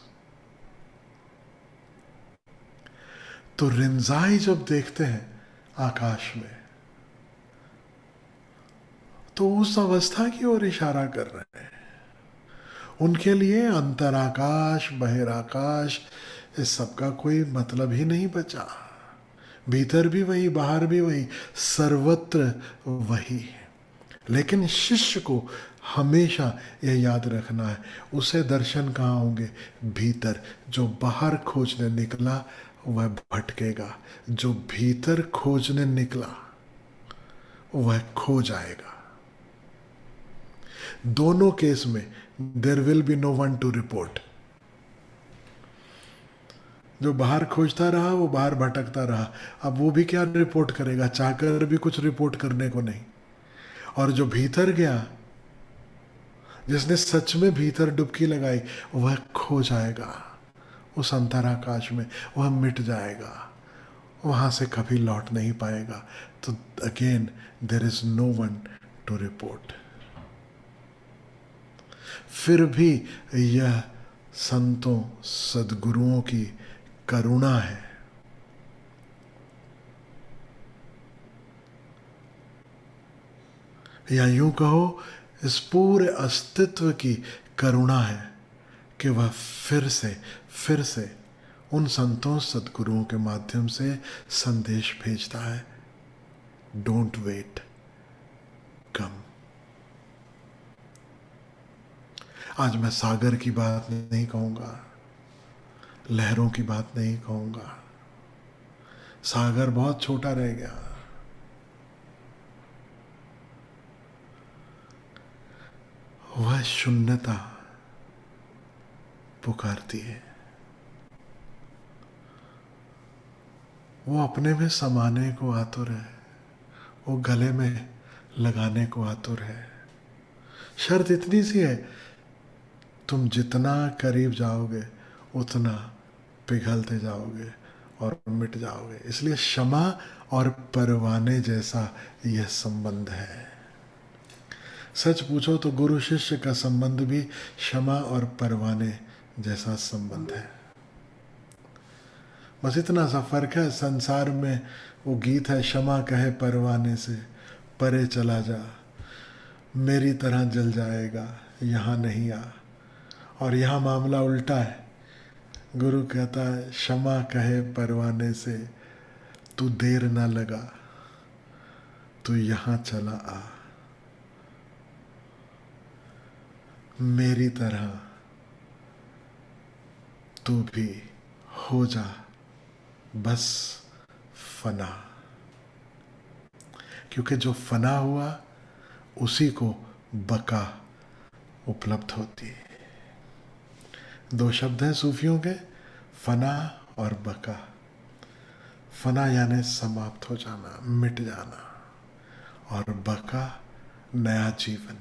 तो रिंजाई जब देखते हैं आकाश में, तो उस अवस्था की ओर इशारा कर रहे हैं. उनके लिए अंतराकाश बहिराकाश इस सब का कोई मतलब ही नहीं बचा. भीतर भी वही, बाहर भी वही, सर्वत्र वही. लेकिन शिष्य को हमेशा यह याद रखना है, उसे दर्शन कहाँ होंगे? भीतर. जो बाहर खोजने निकला वह भटकेगा, जो भीतर खोजने निकला वह खो जाएगा. दोनों केस में there will be no one to report. जो बाहर खोजता रहा वो बाहर भटकता रहा. अब वो भी क्या रिपोर्ट करेगा? चाहकर भी कुछ रिपोर्ट करने को नहीं. और जो भीतर गया, जिसने सच में भीतर डुबकी लगाई, वह खो जाएगा उस अंतराकाश में, वह मिट जाएगा, वहां से कभी लौट नहीं पाएगा. तो again there is no one to report. फिर भी यह संतों सद्गुरुओं की करुणा है. या यूं कहो इस पूरे अस्तित्व की करुणा है कि वह फिर से उन संतों सद्गुरुओं के माध्यम से संदेश भेजता है, डोंट वेट, कम। आज मैं सागर की बात नहीं कहूंगा, लहरों की बात नहीं कहूंगा। सागर बहुत छोटा रह गया। वह शून्यता पुकारती है, वो अपने में समाने को आतुर है, वो गले में लगाने को आतुर है। शर्त इतनी सी है, तुम जितना करीब जाओगे उतना पिघलते जाओगे और मिट जाओगे। इसलिए क्षमा और परवाने जैसा यह संबंध है। सच पूछो तो गुरु शिष्य का संबंध भी क्षमा और परवाने जैसा संबंध है। बस इतना सा फर्क है, संसार में वो गीत है, क्षमा कहे परवाने से परे चला जा, मेरी तरह जल जाएगा यहाँ नहीं आ। और यहाँ मामला उल्टा है, गुरु कहता है क्षमा कहे परवाने से तू देर ना लगा, तू यहाँ चला आ, मेरी तरह तू भी हो जा बस फना। क्योंकि जो फना हुआ उसी को बका उपलब्ध होती है। दो शब्द हैं सूफियों के, फना और बका। फना यानी समाप्त हो जाना, मिट जाना, और बका नया जीवन,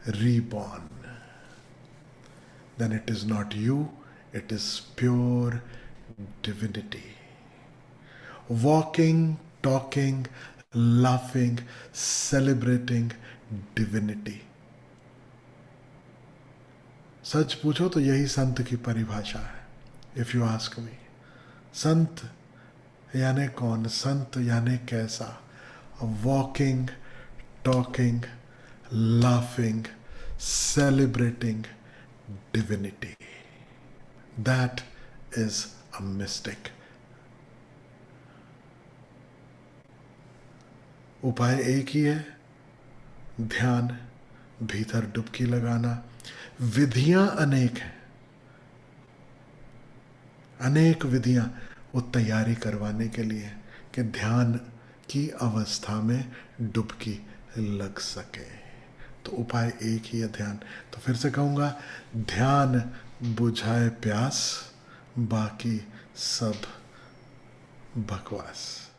reborn. Then it is not you, it is pure divinity. Walking, talking, laughing, celebrating divinity. सच पूछो तो यही संत की परिभाषा है। If you ask me, संत यानी कौन? संत यानी कैसा? Walking, talking, laughing, celebrating divinity. That is a mystic. उपाय एक ही है, ध्यान, भीतर डुबकी लगाना। विधियां अनेक हैं, अनेक विधियां वो तैयारी करवाने के लिए कि ध्यान की अवस्था में डुबकी लग सके। तो उपाय एक ही है, ध्यान। तो फिर से कहूँगा, ध्यान बुझाए प्यास, बाकी सब बकवास।